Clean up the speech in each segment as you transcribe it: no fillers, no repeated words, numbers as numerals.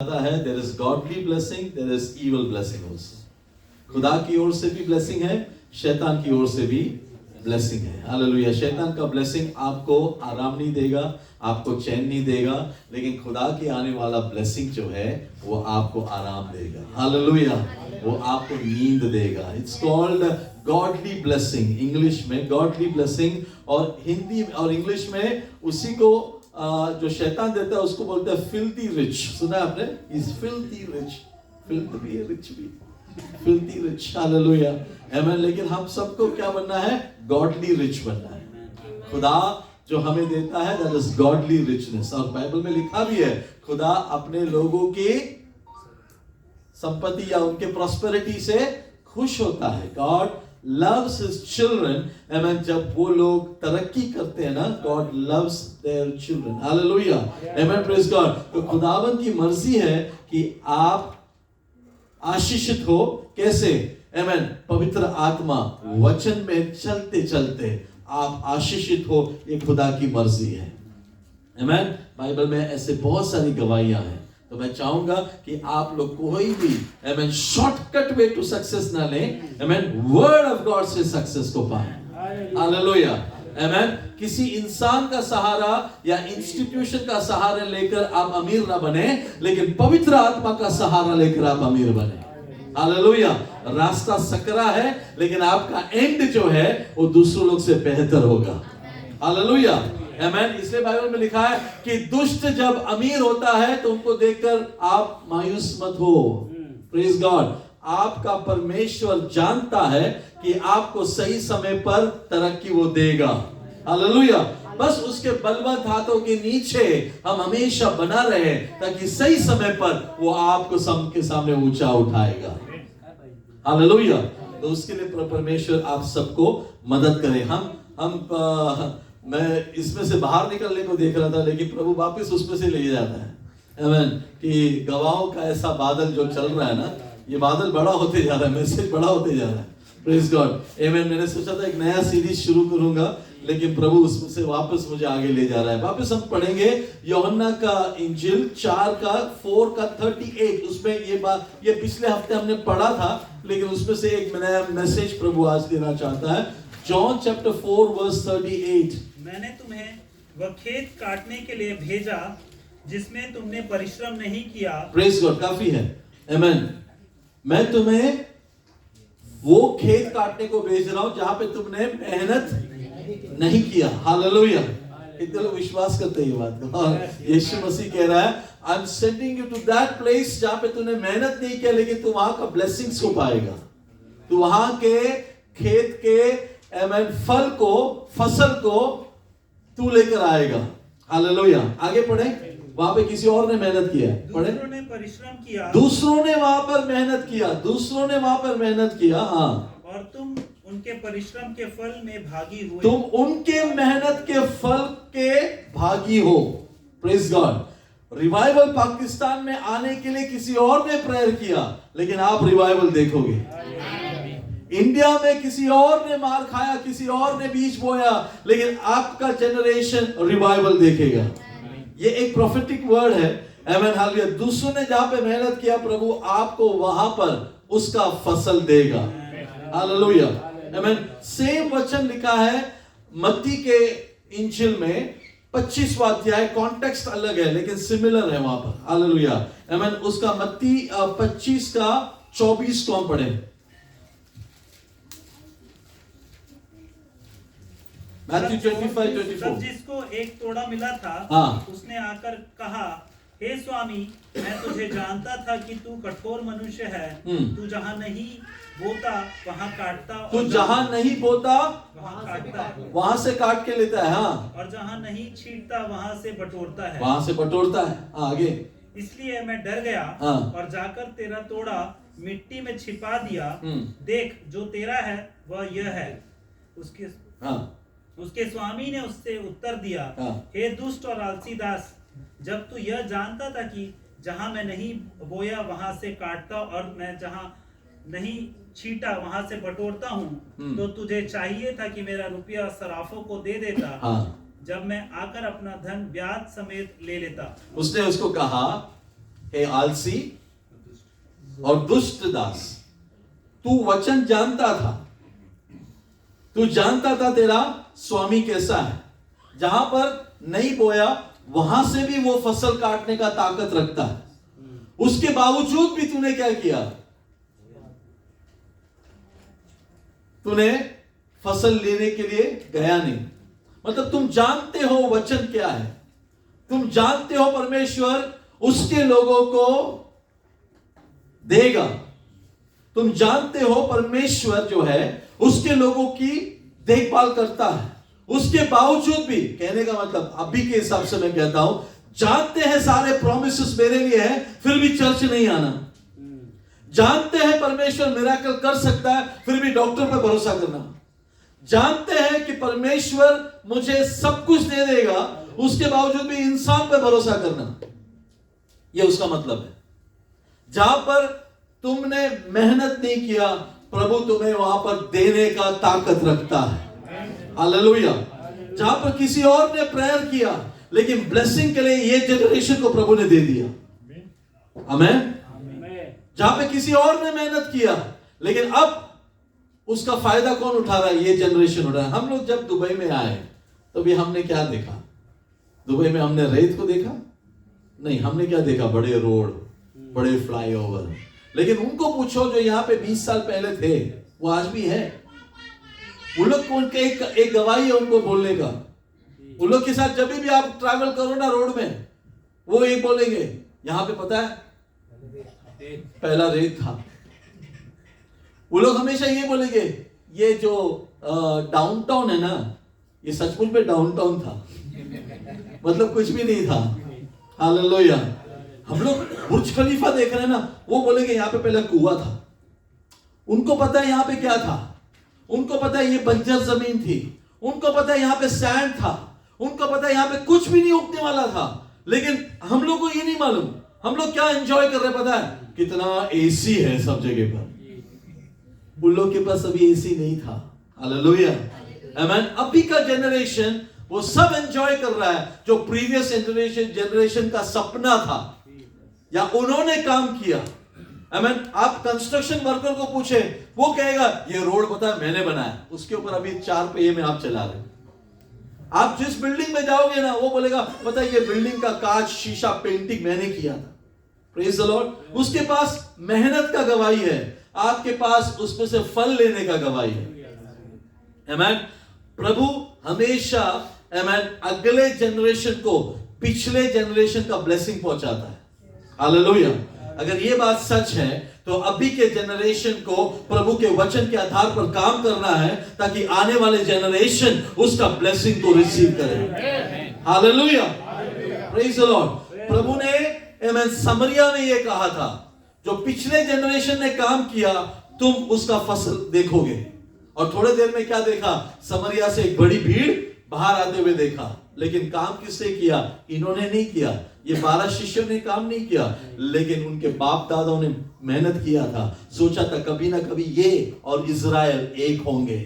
आता है there is godly blessing, there is evil blessing also. खुदा की ओर से भी ब्लेसिंग है, शैतान की ओर से भी ब्लेसिंग है. हालेलुया. शैतान का ब्लेसिंग आपको आराम नहीं देगा, आपको चैन नहीं देगा, लेकिन खुदा की आने वाला ब्लेसिंग जो है वो आपको आराम देगा. हालेलुया. वो आपको नींद देगा. It's called godly blessing. English में गॉडली ब्लेसिंग और हिंदी और इंग्लिश में उसी को जो शैतान देता है उसको बोलते हैं फिल्थी रिच. सुना आपने? Is filthy rich. फिल्थ भी है, रिच भी. Filthy rich. हालेलुया. आमीन. लेकिन हम सबको क्या बनना है? गॉडली रिच बनना है. खुदा जो हमें देता है दैट इज गॉडली रिचनेस. और बाइबल में लिखा भी है खुदा अपने लोगों की संपत्ति या उनके प्रॉस्पेरिटी से खुश होता है. God loves his children. Amen. जब वो लोग तरक्की करते हैं ना, God loves their children. Hallelujah. Amen. Praise God. तो खुदावन की मर्जी है कि आप आशीषित हो. कैसे? Amen. पवित्र आत्मा वचन में चलते चलते आप आशीषित हो. ये खुदा की मर्जी है. Amen. बाइबल में ऐसे बहुत सारी गवाहियां हैं. तो मैं चाहूंगा कि आप लोग कोई भी आमीन शॉर्टकट वे टू सक्सेस ना लें. आमीन. वर्ड ऑफ गॉड से सक्सेस को पाएं. हालेलुया. आमीन. किसी इंसान का सहारा या इंस्टीट्यूशन का सहारा लेकर आप अमीर ना बने, लेकिन पवित्र आत्मा का सहारा लेकर आप अमीर बने. हालेलुया. रास्ता सकरा है, लेकिन आपका एंड जो है वो दूसरों लोग से बेहतर होगा. हालेलुया. आमीन. इसलिए बाइबल में लिखा है कि दुष्ट जब अमीर होता है तो उनको देखकर आप मायूस मत हो. Praise God. आपका परमेश्वर जानता है कि आपको सही समय पर तरक्की वो देगा. हालेलुया. बस उसके बलवंत हाथों के नीचे हम हमेशा बना रहे ताकि सही समय पर वो आपको सबके सामने ऊंचा उठाएगा. हालेलुया. तो उसके लिए परमेश्वर आप सबको मदद करे. हम मैं इसमें से बाहर निकलने को देख रहा था, लेकिन प्रभु वापस उसमें से ले जाता है. आमीन. कि गवाहों का ऐसा बादल जो चल रहा है ना, ये बादल बड़ा होते जा रहा है, मैसेज बड़ा होते जा रहा है. Praise god. आमीन. मैंने सोचा था एक नया सीरीज शुरू करूंगा, लेकिन प्रभु उसमें से वापस मुझे आगे ले जा रहा है. वापस हम पढ़ेंगे यूहन्ना का इंजिल 4 का 38. उसमें ये पिछले हफ्ते हमने पढ़ा था, लेकिन उसमें से एक नया मैसेज प्रभु आज देना चाहता है. John chapter 4 verse 38. मैंने तुम्हें वह खेत काटने के लिए भेजा जिसमें तुमने परिश्रम नहीं किया. Praise God. काफी है. आमीन. मैं तुम्हें वो खेत काटने को भेज रहा हूं जहां पे तुमने मेहनत नहीं किया. हालेलुया. कितने लोग विश्वास करते हैं ये बात को? यीशु मसीह कह रहा है I am sending you to that place जहां पे तूने मेहनत नहीं किया, लेकिन तू वहां का ब्लेसिंग्स को पाएगा. तू वहां के खेत के आमीन फल को, फसल को तू लेकर आएगा. हालेलुया. आगे पढ़े. वहां पे किसी और ने मेहनत किया. पढ़े. दूसरों ने परिश्रम किया. दूसरों ने वहां पर मेहनत किया. दूसरों ने वहां पर मेहनत किया. हाँ. और तुम उनके परिश्रम के फल में भागी हुए. तुम उनके मेहनत के फल के भागी हो. Praise God. रिवाइवल पाकिस्तान में आने के लिए किसी और ने प्रेयर किया, लेकिन आप रिवाइवल देखोगे. इंडिया में किसी और ने मार खाया, किसी और ने बीज बोया, लेकिन आपका जनरेशन रिवाइवल देखेगा. ये एक प्रोफेटिक वर्ड है. आमीन. हालेलुया. दूसरों ने जहां पे मेहनत किया, प्रभु आपको वहां पर उसका फसल देगा. हालेलुया. आमीन. सेम वचन लिखा है मत्ती के इंजिल में 25वां अध्याय. कॉन्टेक्स्ट अलग है लेकिन सिमिलर है वहां पर. हालेलुया. आमीन. उसका मत्ती 25 का 24 को हम पढ़े. मैथ्यू 25:24. तब जिसको एक तोड़ा मिला था, हाँ. उसने आकर कहा, हे स्वामी, मैं तुझे जानता था कि तू कठोर मनुष्य है. तू जहाँ नहीं बोता वहाँ काटता, तू जहां नहीं बोता वहाँ काटता, वहां से काट के लेता है. हाँ. और जहाँ नहीं छींटता वहाँ से बटोरता है. वहां से बटोरता है. आगे. इसलिए मैं डर गया. हाँ. और जाकर तेरा तोड़ा मिट्टी में छिपा दिया. देख, जो तेरा है वह यह है. उसके स्वामी ने उससे उत्तर दिया, हे दुष्ट और आलसी दास, जब तू यह जानता था कि जहां मैं नहीं बोया वहां से काटता और मैं जहां नहीं छीटा वहां से बटोरता हूँ, तो तुझे चाहिए था कि मेरा रुपया सराफों को दे देता. जब मैं आकर अपना धन ब्याज समेत ले लेता. उसने उसको कहा हे आलसी और दुष्ट दास, तू वचन जानता था, तू जानता था तेरा स्वामी कैसा है, जहां पर नहीं बोया वहां से भी वो फसल काटने का ताकत रखता है, उसके बावजूद भी तूने क्या किया, तूने फसल लेने के लिए गया नहीं। मतलब तुम जानते हो वचन क्या है, तुम जानते हो परमेश्वर उसके लोगों को देगा, तुम जानते हो परमेश्वर जो है उसके लोगों की देखभाल करता है, उसके बावजूद भी, कहने का मतलब अभी के हिसाब से मैं कहता हूं, जानते हैं सारे प्रॉमिसेस मेरे लिए है, फिर भी चर्च नहीं आना, जानते हैं परमेश्वर मिरेकल कर सकता है, फिर भी डॉक्टर पर भरोसा करना, जानते हैं कि परमेश्वर मुझे सब कुछ दे देगा, उसके बावजूद भी इंसान पर भरोसा करना, यह उसका मतलब है। जहां पर तुमने मेहनत नहीं किया, प्रभु तुम्हें वहां पर देने का ताकत रखता है। हालेलुया। जहां पर किसी और ने प्रेयर किया, लेकिन ब्लेसिंग के लिए ये जनरेशन को प्रभु ने दे दिया। आमेन। जहां पे किसी और ने मेहनत किया, लेकिन अब उसका फायदा कौन उठा रहा है? ये जनरेशन उठा रहा है। हम लोग जब दुबई में आए तो भी हमने क्या देखा? दुबई में हमने रेत को देखा नहीं, हमने क्या देखा? बड़े रोड, बड़े फ्लाईओवर। लेकिन उनको पूछो जो यहाँ पे 20 साल पहले थे, वो आज भी है। उन लोग को एक गवाही है उनको बोलने का। उन लोग के साथ जब भी आप ट्रैवल करो ना रोड में, वो एक बोलेंगे, यहाँ पे पता है पहला रेत था। वो लोग हमेशा ये बोलेंगे, ये जो डाउनटाउन है ना, ये सचमुच में डाउनटाउन था, मतलब कुछ भी नहीं था। हालेलुया। हम लोग बुर्ज खलीफा देख रहे हैं ना, वो बोलेंगे यहाँ पे पहले कुआं था। उनको पता है यहाँ पे क्या था, उनको पता है ये बंजर जमीन थी, उनको पता है यहाँ पे सैंड था, उनको पता है यहाँ पे कुछ भी नहीं उगने वाला था। लेकिन हम लोग को ये नहीं मालूम, हम लोग क्या एंजॉय कर रहे हैं पता है? कितना एसी है सब जगह पर। उन लोग के पास अभी एसी नहीं था। हालेलुया। आमेन। अभी का जनरेशन वो सब एंजॉय कर रहा है जो प्रीवियस जनरेशन का सपना था या उन्होंने काम किया। आमेन। आप कंस्ट्रक्शन वर्कर को पूछे, वो कहेगा ये रोड पता है मैंने बनाया, उसके ऊपर अभी 4 पहिए में आप चला रहे। आप जिस बिल्डिंग में जाओगे ना, वो बोलेगा पता है ये बिल्डिंग का कांच, शीशा, पेंटिंग मैंने किया था। Praise the Lord. उसके पास मेहनत का गवाही है, आपके पास उसमें से फल लेने का गवाही है। आमेन। प्रभु हमेशा आमेन अगले जनरेशन को पिछले जनरेशन का ब्लेसिंग पहुंचाता है। हालेलुया। अगर ये बात सच है तो अभी के जनरेशन को प्रभु के वचन के आधार पर काम करना है, ताकि आने वाले जनरेशन उसका ब्लेसिंग को रिसीव करे। हालेलुया। Praise the lord. प्रभु ने आमेन समरिया में ये कहा था, जो पिछले जनरेशन ने काम किया तुम उसका फसल देखोगे। और थोड़े देर में क्या देखा? समरिया से एक बड़ी भीड़ बाहर आते हुए देखा। लेकिन काम किसने किया? इन्होंने नहीं किया, ये 12 शिष्यों ने काम नहीं किया, लेकिन उनके बाप दादाओं ने मेहनत किया था। सोचा था कभी ना कभी ये और इजराइल एक होंगे।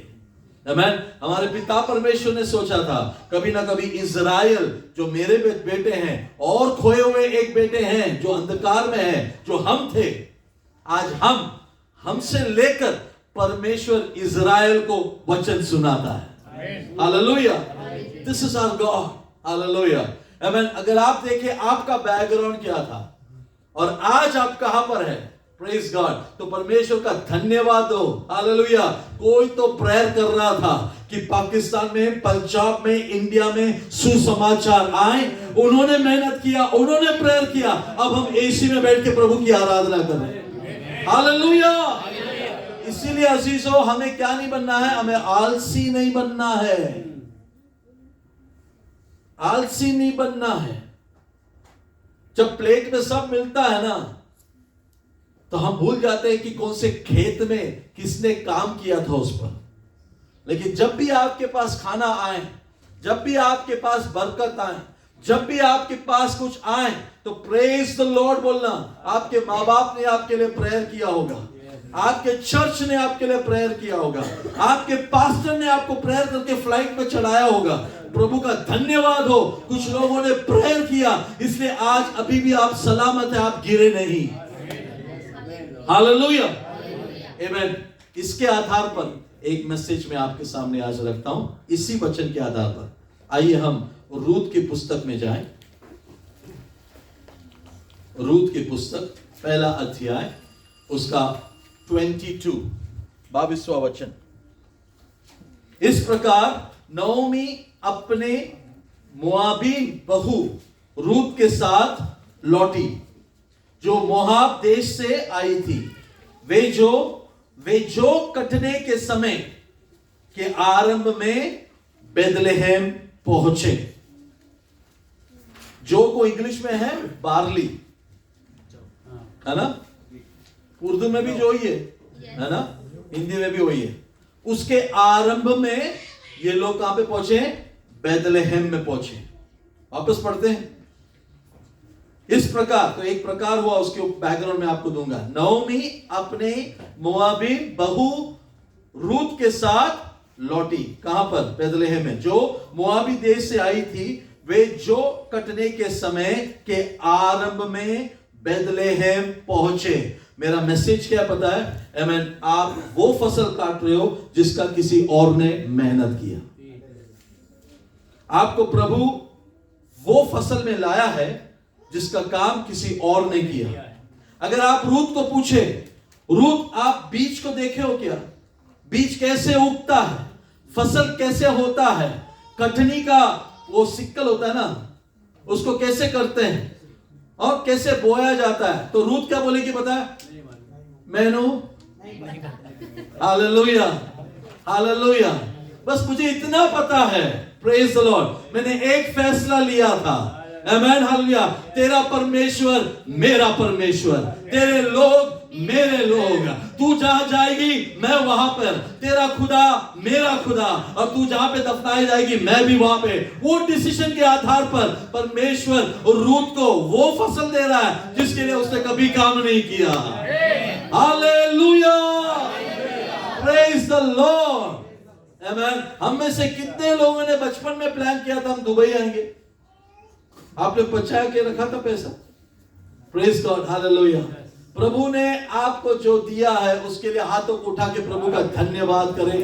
आमेन। हमारे पिता परमेश्वर ने सोचा था कभी ना कभी इजराइल जो मेरे बेटे हैं और खोए हुए एक बेटे हैं जो अंधकार में है, जो हम थे, आज हमसे लेकर परमेश्वर इजराइल को वचन सुनाता है। Hallelujah. This is our god. Hallelujah. Amen. अगर आप देखें आपका बैकग्राउंड क्या था और आज आप कहां पर है, प्रेज गॉड, तो परमेश्वर का धन्यवाद दो। हालेलुया। कोई तो प्रेयर कर रहा था कि पाकिस्तान में, पंजाब में, इंडिया में सुसमाचार आए, उन्होंने मेहनत किया, उन्होंने प्रेयर किया, अब हम एसी में बैठ के प्रभु की आराधना कर रहे हैं। हालेलुया। इसीलिए अजीजों, हमें क्या नहीं बनना है? हमें आलसी नहीं बनना है, आलसी नहीं बनना है। जब प्लेट में सब मिलता है ना, तो हम भूल जाते हैं कि कौन से खेत में किसने काम किया था उस पर। लेकिन जब भी आपके पास खाना आए, जब भी आपके पास बरकत आए, जब भी आपके पास कुछ आए, तो प्रेज द लॉर्ड बोलना। आपके माँ बाप ने आपके लिए प्रेयर किया होगा, आपके चर्च ने आपके लिए प्रेयर किया होगा, आपके पास्टर ने आपको प्रेयर करके फ्लाइट में चढ़ाया होगा। प्रभु का धन्यवाद हो, कुछ लोगों ने प्रेयर किया, इसलिए आज अभी भी आप सलामत है, आप गिरे नहीं। हालेलुया, आमेन। इसके आधार पर एक मैसेज मैं आपके सामने आज रखता हूं, इसी वचन के आधार पर। आइए हम रूत की पुस्तक में जाएं। रूत की पुस्तक पहला अध्याय, उसका 22वां वचन। इस प्रकार नओमी अपने मोआबी बहू रूत के साथ लौटी, जो मोआब देश से आई थी। वे जो कटने के समय के आरंभ में बेथलेहम पहुंचे। जो को इंग्लिश में है बार्ली, है ना? उर्दू में भी जो ही है ना? हिंदी में भी वही है। उसके आरंभ में ये लोग कहां पे पहुंचे? बेथलेहम में पहुंचे। वापस पढ़ते हैं। इस प्रकार, तो एक प्रकार हुआ, उसके बैकग्राउंड में आपको दूंगा। नओमी अपने मोआबी बहू रूत के साथ लौटी। कहां पर? बेथलेहम में, जो मोआबी देश से आई थी। वे जो कटने के समय के आरंभ में बेथलेहम पहुंचे। मेरा मैसेज क्या पता है? आमेन। आप वो फसल काट रहे हो जिसका किसी और ने मेहनत किया। आपको प्रभु वो फसल में लाया है जिसका काम किसी और ने किया। अगर आप रूत को पूछे, रूत आप बीज को देखे हो क्या? बीज कैसे उगता है, फसल कैसे होता है, कटनी का वो सिक्कल होता है ना, उसको कैसे करते हैं और कैसे बोया जाता है, तो रूत क्या बोलेगी पता है? मैनू। Hallelujah, hallelujah. बस मुझे इतना पता है, प्रेज द लॉर्ड, मैंने एक फैसला लिया था। आमेन, हालेलुया। तेरा परमेश्वर मेरा परमेश्वर, तेरे लोग मेरे लोग, तू जहां जाएगी मैं वहां पर, तेरा खुदा मेरा खुदा, और तू जहां पे दफनाई जाएगी मैं भी वहां पे। वो डिसीजन के आधार पर परमेश्वर रूत को वो फसल दे रहा है जिसके लिए उसने कभी काम नहीं किया। हालेलुया, प्रेज द लॉर्ड, आमेन। हम में से कितने लोगों ने बचपन में प्लान किया था हम दुबई आएंगे? आपने बचा के रखा था पैसा? Praise God, hallelujah. प्रभु ने आपको जो दिया है उसके लिए हाथों को उठा के प्रभु का धन्यवाद करें।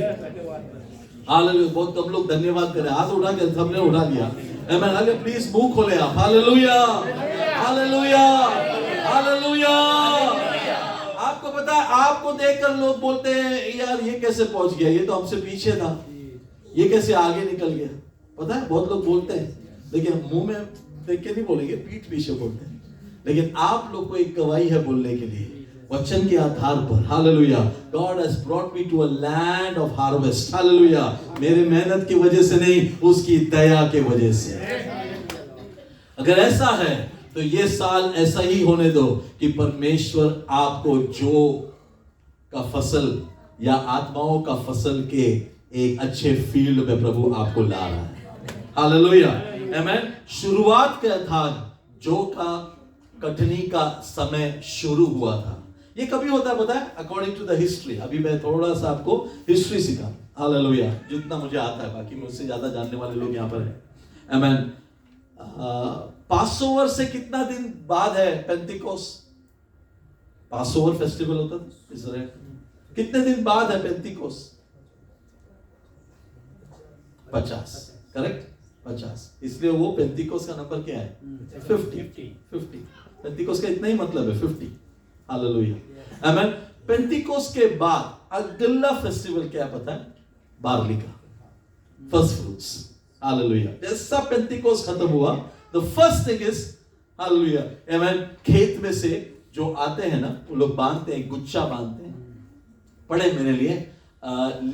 हालेलुया। बहुत कम लोग धन्यवाद करें, हाथ उठा के सबने उठा दिया। आमेन, हालेलुया। प्लीज मुंह खोले आप। Hallelujah, hallelujah, hallelujah. आपको पता है, आपको देखकर लोग बोलते हैं यार ये कैसे पहुंच गया, ये तो हमसे पीछे था, ये कैसे आगे निकल गया। पता है, बहुत लोग बोलते हैं, लेकिन मुंह में देख के नहीं बोलेंगे, पीठ पीछे बोलते हैं। लेकिन आप लोग को एक गवाही है बोलने के लिए, वचन के आधार पर। Hallelujah. God has brought me to a land of harvest. Hallelujah. मेरे मेहनत की वजह से नहीं, उसकी दया के वजह से। अगर ऐसा है तो ये साल ऐसा ही होने दो कि परमेश्वर आपको जो का फसल या आत्माओं का फसल के एक अच्छे फील्ड में प्रभु आपको ला रहा है। हालेलुया, आमेन। शुरुआत का था, जो का कटनी का समय शुरू हुआ था। ये कभी होता है पता है? According to the history. अभी मैं थोड़ा सा आपको हिस्ट्री सिखा। हालेलुया, जितना मुझे आता है, बाकी मुझसे ज्यादा जानने वाले लोग यहाँ पर हैं। आमेन। 500 वर्ष से कितना दिन बाद है पेंतिकोस्त? 500 वर्ष फेस्टिवल होता था इजराइल। कितने दिन बाद है पेंतिकोस्त? 50, करेक्ट, 50। इसलिए वो पेंतिकोस्त का नंबर क्या है? 50। पेंतिकोस्त का इतना ही मतलब है, 50। हालेलुया, आमेन। पेंतिकोस्त के बाद अगला फेस्टिवल क्या पता है? बार्ली का, फर्स्ट फ्रूट्स। हालेलुया। जैसा पेंतिकोस्त खत्म हुआ, the first thing is, hallelujah, amen, खेत में से जो आते हैं ना, वो लोग बांधते हैं, गुच्छा बांधते हैं। पढ़े मेरे लिए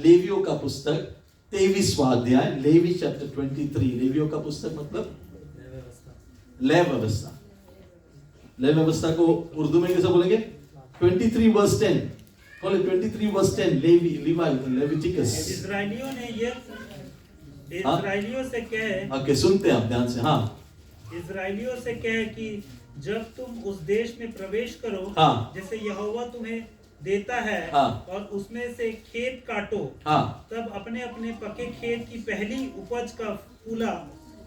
लेवियों का पुस्तक 23वां अध्याय, लेवी चैप्टर 23। लेवियों का पुस्तक मतलब लय व्यवस्था। लय व्यवस्था को उर्दू में कैसे बोलेंगे? 23 वर्स 10। बोले 23 वर्स 10, लेविटिकस। इस्राएलियों ने ये इस्राएलियों से कहे, ओके, सुनते हैं आप ध्यान से। हाँ, इस्राएलियों से कहे कि जब तुम उस देश में प्रवेश करो, हाँ, जैसे यहोवा तुम्हें देता है, हाँ, और उसमें से खेत काटो, हाँ, तब अपने अपने पके खेत की पहली उपज का फूला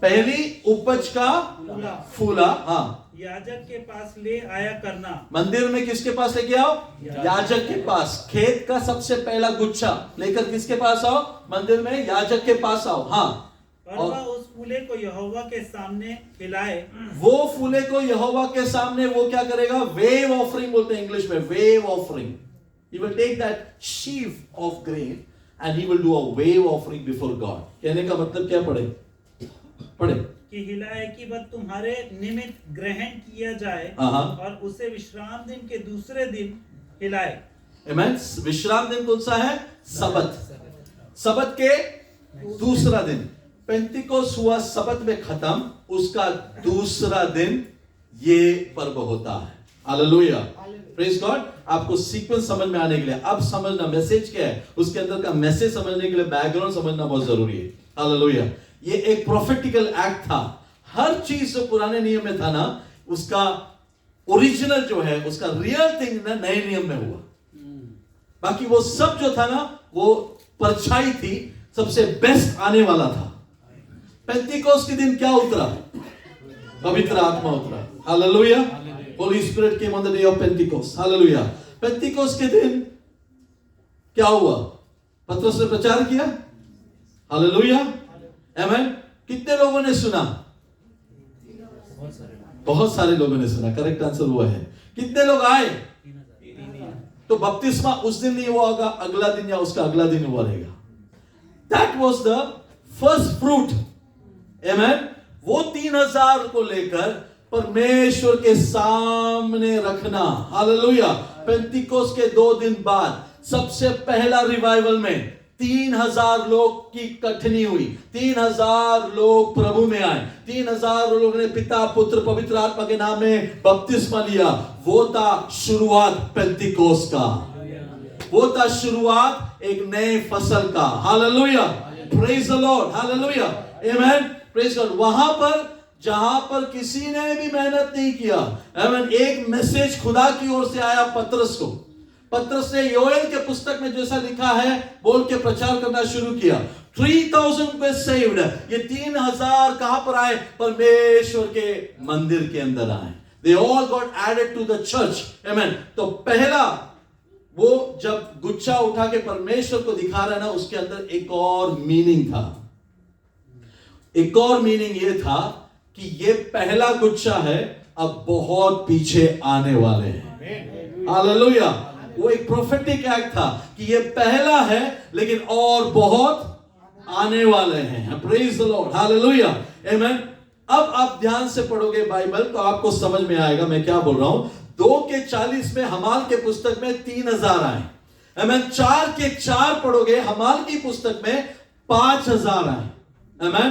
पहली उपज का फूला फूला, हाँ, याजक के पास ले आया करना। मंदिर में किसके पास लेके आओ? याजक के पास। खेत का सबसे पहला गुच्छा लेकर किसके पास आओ? मंदिर में याजक के पास आओ, हाँ। और वह उस फूले को यहोवा के सामने खिलाए। वो फूले को यहोवा के सामने वो क्या करेगा? वेव ऑफरिंग बोलते हैं इंग्लिश में, wave offering. He will take that sheaf of grain and he will do a wave offering before God. कहने का मतलब क्या पढ़े? कि हिलाए कि वह तुम्हारे निमित्त ग्रहण किया जाए और उसे विश्राम दिन के दूसरे दिन हिलाए। Amen? विश्राम दिन कौन सा है? सबत। सबत के दूसरा दिन। पेंतिकोस हुआ सबत में खत्म, उसका दूसरा दिन ये पर्व होता है। Hallelujah, praise God. आपको सीक्वेंस समझ में आने के लिए अब समझना मैसेज क्या है, उसके अंदर का मैसेज समझने के लिए बैकग्राउंड समझना बहुत जरूरी है। हालेलुया। ये एक प्रोफेटिकल एक्ट था। हर चीज जो पुराने नियम में था ना, उसका ओरिजिनल जो है, उसका रियल थिंग ना नए नियम में हुआ। बाकी वो सब जो था ना, वो परछाई थी, सबसे बेस्ट आने वाला था। पेंतिकोस के दिन क्या उतरा? पवित्र आत्मा उतरा। Hallelujah. Holy spirit came on the day of Pentecost. Hallelujah. Pentecost के दिन क्या हुआ? पतरस ने प्रचार किया। Hallelujah, amen. कितने लोगों ने सुना? बहुत सारे लोगों ने सुना। करेक्ट आंसर हुआ है। कितने लोग आए? तो बपतिस्मा उस दिन नहीं हुआ होगा, अगला दिन या उसका अगला दिन हुआ रहेगा। That was the first fruit. Amen. वो 3000 को लेकर परमेश्वर के सामने रखना। हालेलुया। पेंतिकोस के 2 दिन बाद सबसे पहला रिवाइवल में 3000 लोग की कठनी हुई। 3000 लोग प्रभु में आए। 3000 लोगों ने पिता पुत्र पवित्र आत्मा के नाम में बपतिस्मा लिया। वो था शुरुआत पेंतिकोस का। वो था शुरुआत एक नए फसल का। Hallelujah, praise the Lord. Hallelujah, amen, praise God. वहां पर जहां पर किसी ने भी मेहनत नहीं किया, आमेन, एक मैसेज खुदा की ओर से आया पतरस को। पतरस ने योएल के पुस्तक में जैसा लिखा है बोल के प्रचार करना शुरू किया। 3000 पे सेव्ड। ये 3000 कहां पर आए? परमेश्वर के मंदिर के अंदर आए। They all got added to the church. Amen. तो पहला वो जब गुच्छा उठा के परमेश्वर को दिखा रहा है ना, उसके अंदर एक और मीनिंग था। एक और मीनिंग ये था कि ये पहला गुच्छा है, अब बहुत पीछे आने वाले हैं। हालेलुया। वो एक प्रोफेटिक एक्ट था कि ये पहला है लेकिन और बहुत आने वाले हैं। Praise the Lord. हालेलुया, आमेन। अब आप ध्यान से पढ़ोगे बाइबल तो आपको समझ में आएगा मैं क्या बोल रहा हूं। 2:40 में हमाल के पुस्तक में 3000 आए। आमेन। 4:4 पढ़ोगे हमाल की पुस्तक में 5000 आए। आमेन।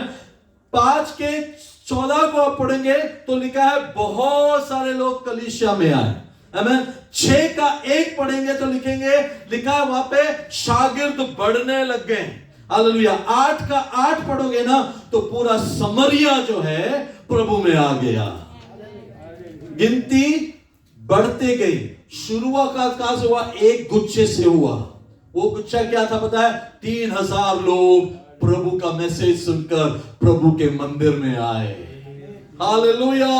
5:14 को आप पढ़ेंगे तो लिखा है बहुत सारे लोग कलीसिया में आए। आमेन। 6:1 पढ़ेंगे तो लिखा है वहां पे शागिर्द बढ़ने लग गए। हालेलुया। 8:8 पढ़ोगे ना तो पूरा समरिया जो है प्रभु में आ गया। गिनती बढ़ते गई। शुरुआत का कहां से हुआ? एक गुच्छे से हुआ। वो गुच्छा क्या था पता है? 3000 लोग प्रभु का मैसेज सुनकर प्रभु के मंदिर में आए। Hallelujah,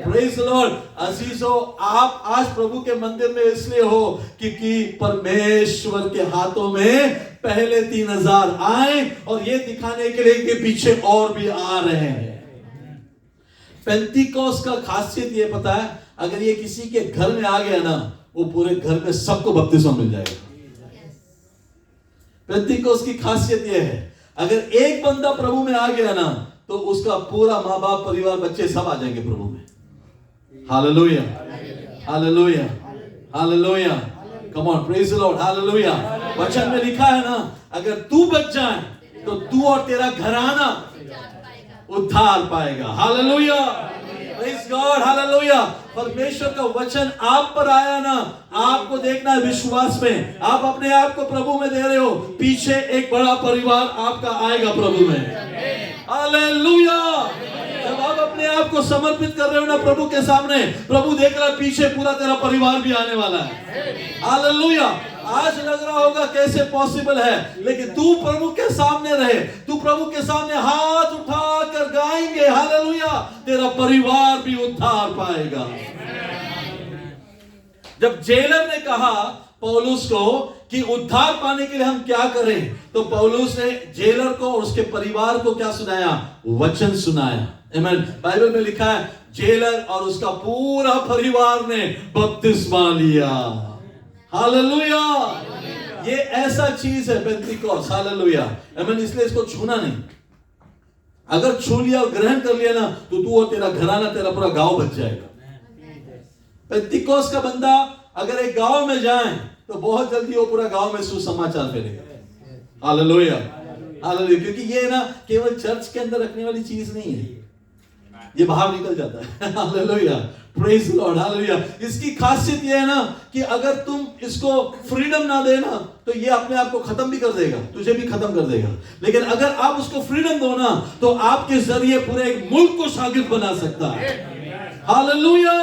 praise the lord. अजीजों, आप आज प्रभु के मंदिर में इसलिए हो क्योंकि परमेश्वर के हाथों में पहले 3000 आए और ये दिखाने के लिए कि पीछे और भी आ रहे हैं। पेंतिकोस का खासियत ये पता है, अगर ये किसी के घर में आ गया ना, वो पूरे घर में सबको बपतिस्मा मिल जाएगा। पेंतिकोस की खासियत ये है, अगर एक बंदा प्रभु में आ गया ना तो उसका पूरा माँ बाप परिवार बच्चे सब आ जाएंगे प्रभु में। Hallelujah, hallelujah, hallelujah. Come on, praise the Lord. Hallelujah. वचन में लिखा है ना, अगर तू बच जाए तो तू और तेरा घराना उद्धार पाएगा। Hallelujah, praise God. हालेलुया। परमेश्वर का वचन आप पर आया ना, आपको देखना है विश्वास में। आप अपने आप को प्रभु में दे रहे हो, पीछे एक बड़ा परिवार आपका आएगा प्रभु में। हालेलुया। जब आप अपने आप को समर्पित कर रहे हो ना प्रभु के सामने, प्रभु देख रहा है पीछे पूरा तेरा परिवार भी आने वाला है। हालेलुया। आज लग रहा होगा कैसे पॉसिबल है, लेकिन तू प्रभु के सामने रहे, तू प्रभु के सामने हाथ उठा कर गाएंगे हालेलुया, तेरा परिवार भी उद्धार पाएगा। जब जेलर ने कहा पौलुस को कि उद्धार पाने के लिए हम क्या करें, तो पौलुस ने जेलर को और उसके परिवार को क्या सुनाया? वचन सुनाया। आमीन। बाइबल में लिखा है जेलर और उसका पूरा परिवार ने बपतिस्मा लिया। हालेलुया। ये ऐसा चीज है पेंटिकोस्ट। हालेलुया। आमीन। इसलिए इसको छूना नहीं। अगर छू लिया और ग्रहण कर लिया ना, तो तू और तेरा घराना, तेरा पूरा गांव बच जाएगा। पेंटिकोस्ट का बंदा अगर एक गांव में जाए तो बहुत जल्दी वो पूरा गांव में सुसमाचार फैलेगा। हालेलुया। हालेलुया। क्योंकि ये ना केवल चर्च के अंदर रखने वाली चीज नहीं है, ये बाहर निकल जाता है। Hallelujah. Praise the Lord. Hallelujah. इसकी खासियत ये है ना कि अगर तुम इसको फ्रीडम ना देना तो ये अपने आप को खत्म भी कर देगा, तुझे भी खत्म कर देगा। लेकिन अगर आप उसको फ्रीडम दो ना, तो आपके जरिए पूरे एक मुल्क को शागिर्द बना सकता है। हालेलुया।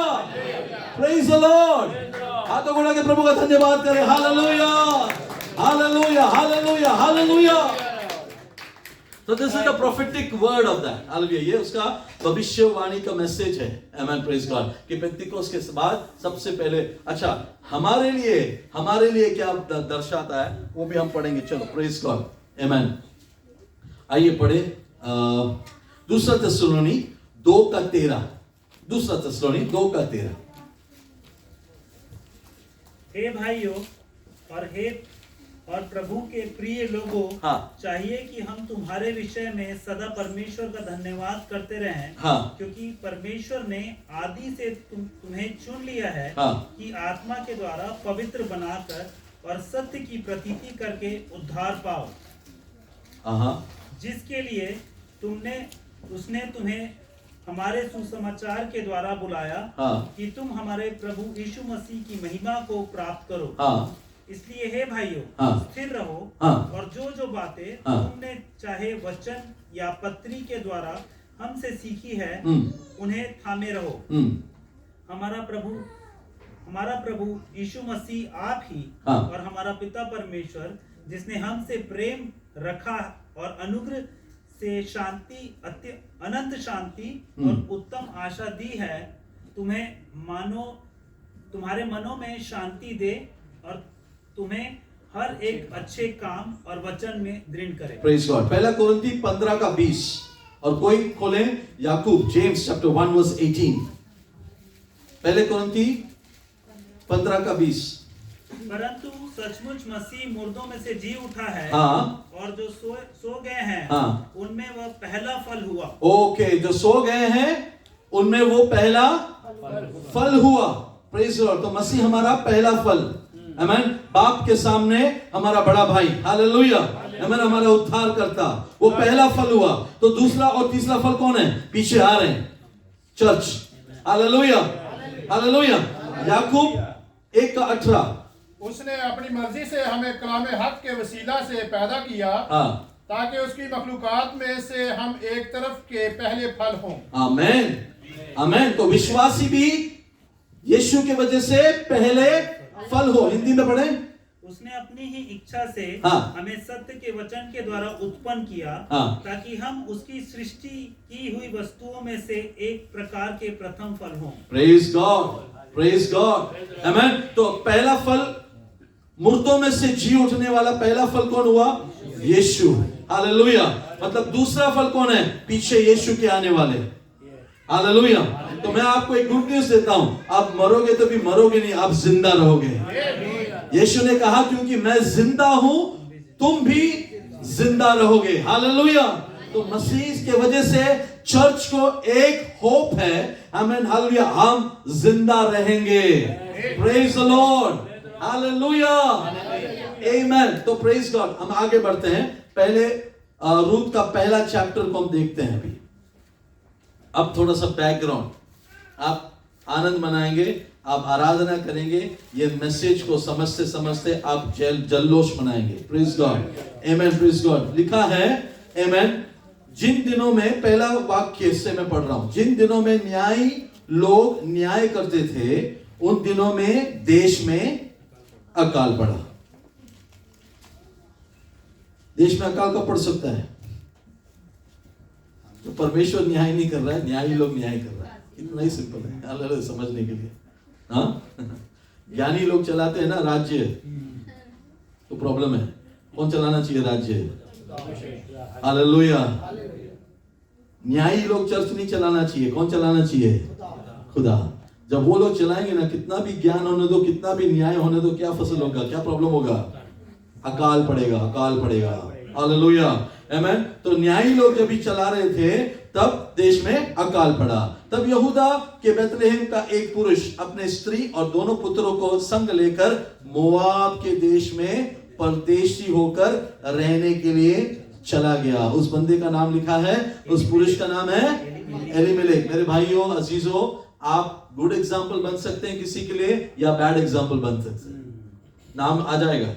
Praise the lord. हाथों को लगा प्रभु का धन्यवाद करें। Hallelujah. Hallelujah. Hallelujah. Hallelujah. So this is the prophetic word of that. Hallelujah. ये उसका भविष्यवाणी का मैसेज है। Amen. Praise God. कि पेंटिकोस्ट के बाद सबसे पहले, अच्छा हमारे लिए क्या दर्शाता है वो भी हम पढ़ेंगे। चलो प्रेज गॉड। Amen. आइए पढ़े दूसरा थिस्सलुनी 2:13। दूसरा थिस्सलुनी 2:13। हे भाइयों और प्रभु के प्रिय लोगों, चाहिए कि हम तुम्हारे विषय में सदा परमेश्वर का धन्यवाद करते रहें। क्योंकि परमेश्वर ने आदि से तुम्हें चुन लिया है कि आत्मा के द्वारा पवित्र बनाकर और सत्य की प्रतीति करके उद्धार पाओ, जिसके लिए उसने तुम्हें हमारे सुसमाचार के द्वारा बुलाया कि तुम हमारे प्रभु यीशु मसीह की महिमा को प्राप्त करो। इसलिए हे भाइयों, स्थिर रहो और जो बातें तुमने चाहे वचन या पत्री के द्वारा हमसे सीखी है उन्हें थामे रहो। हमारा प्रभु यीशु मसीह आप ही और हमारा पिता परमेश्वर, जिसने हमसे प्रेम रखा और अनुग्रह से शांति, अनंत शांति और उत्तम आशा दी है, तुम्हारे मनों में शांति दे और तुम्हें हर एक अच्छे काम और वचन में दृढ़ करे। Praise God. पहला कोरिन्थी 15:20 और कोई खोले याकूब, जेम्स चैप्टर 1 वर्स 18। पहले कोरिन्थी 15:20। परंतु सचमुच मसीह मुर्दों में से जी उठा है और जो सो गए हैं उनमें वह पहला फल हुआ। ओके, जो सो गए हैं उनमें वो पहला फल हुआ। Praise Lord. तो मसीह हमारा पहला फल। आमीन। बाप के सामने हमारा बड़ा भाई। हालेलुया। आमीन। हमारा उद्धार करता, वो पहला फल हुआ। तो दूसरा और तीसरा फल कौन है? पीछे आ रहे हैं, चर्च। हालेलुया। हालेलुया। याकूब 1:18। उसने अपनी मर्जी से हमें कलामे हक के वसीला से पैदा किया ताकि उसकी मखलूकात में से हम एक तरफ के पहले फल हों। आमीन। आमीन। तो विश्वासी भी यीशु की वजह से पहले फल हो। हिंदी में पढ़े। उसने अपनी ही इच्छा से हमें सत्य के वचन के द्वारा उत्पन्न किया ताकि हम उसकी सृष्टि की हुई वस्तुओं में से एक प्रकार के प्रथम फल हों। Praise God. Praise god. आमीन। तो पहला फल, मुर्दों में से जी उठने वाला पहला फल कौन हुआ? यीशु। हालेलुया। मतलब दूसरा फल कौन है? पीछे यीशु के आने वाले। हालेलुया। तो मैं आपको एक गुड न्यूज़ देता हूं, आप मरोगे तो भी मरोगे नहीं, आप जिंदा रहोगे। यीशु ने कहा क्योंकि मैं जिंदा हूं तुम भी जिंदा रहोगे। हालेलुया। तो मसीह के वजह से चर्च को एक होप है। आमीन। हालेलुया। हम जिंदा रहेंगे। Praise the Lord. हालेलुया। आमीन। तो प्रेज गॉड। हम आगे बढ़ते हैं। पहले रूथ का पहला चैप्टर को हम देखते हैं अभी। अब थोड़ा सा बैकग्राउंड, आप आनंद मनाएंगे, आप आराधना करेंगे, ये मैसेज को समझते समझते आप जल्लोष मनाएंगे। Praise god. Amen. Praise god. लिखा है आमीन, जिन दिनों में, पहला वाक्य से मैं पढ़ रहा हूं, जिन दिनों में न्यायी लोग न्याय करते थे उन दिनों में देश में अकाल पड़ा। देश में अकाल कब पड़ सकता है? तो परमेश्वर न्याय नहीं कर रहा है, न्यायी लोग न्याय कर रहा है। इतना ही सिंपल है, अलग समझने के लिए। हाँ, ज्ञानी लोग चलाते हैं ना राज्य, तो प्रॉब्लम है। कौन चलाना चाहिए राज्य? हालेलुया। न्यायी लोग चर्च नहीं चलाना चाहिए, कौन चलाना चाहिए? खुदा। जब वो लोग चलाएंगे ना, कितना भी ज्ञान होने दो, कितना भी न्याय होने दो, क्या फसल होगा, क्या प्रॉब्लम होगा? अकाल पड़ेगा, अकाल पड़ेगा। हालेलुया, आमीन। तो न्यायी लोग जब भी चला रहे थे तब देश में अकाल पड़ा। तब यहूदा के बेतलेहम का एक पुरुष अपने स्त्री और दोनों पुत्रों को संग लेकर मोआब के देश में परदेशी होकर रहने के लिए चला गया। उस बंदे का नाम लिखा है, उस पुरुष का नाम है एलीमेलेक। मेरे भाइयों, अजीजों, आप गुड एग्जाम्पल बन सकते हैं किसी के लिए या बैड एग्जाम्पल बन सकते हैं। नाम आ जाएगा,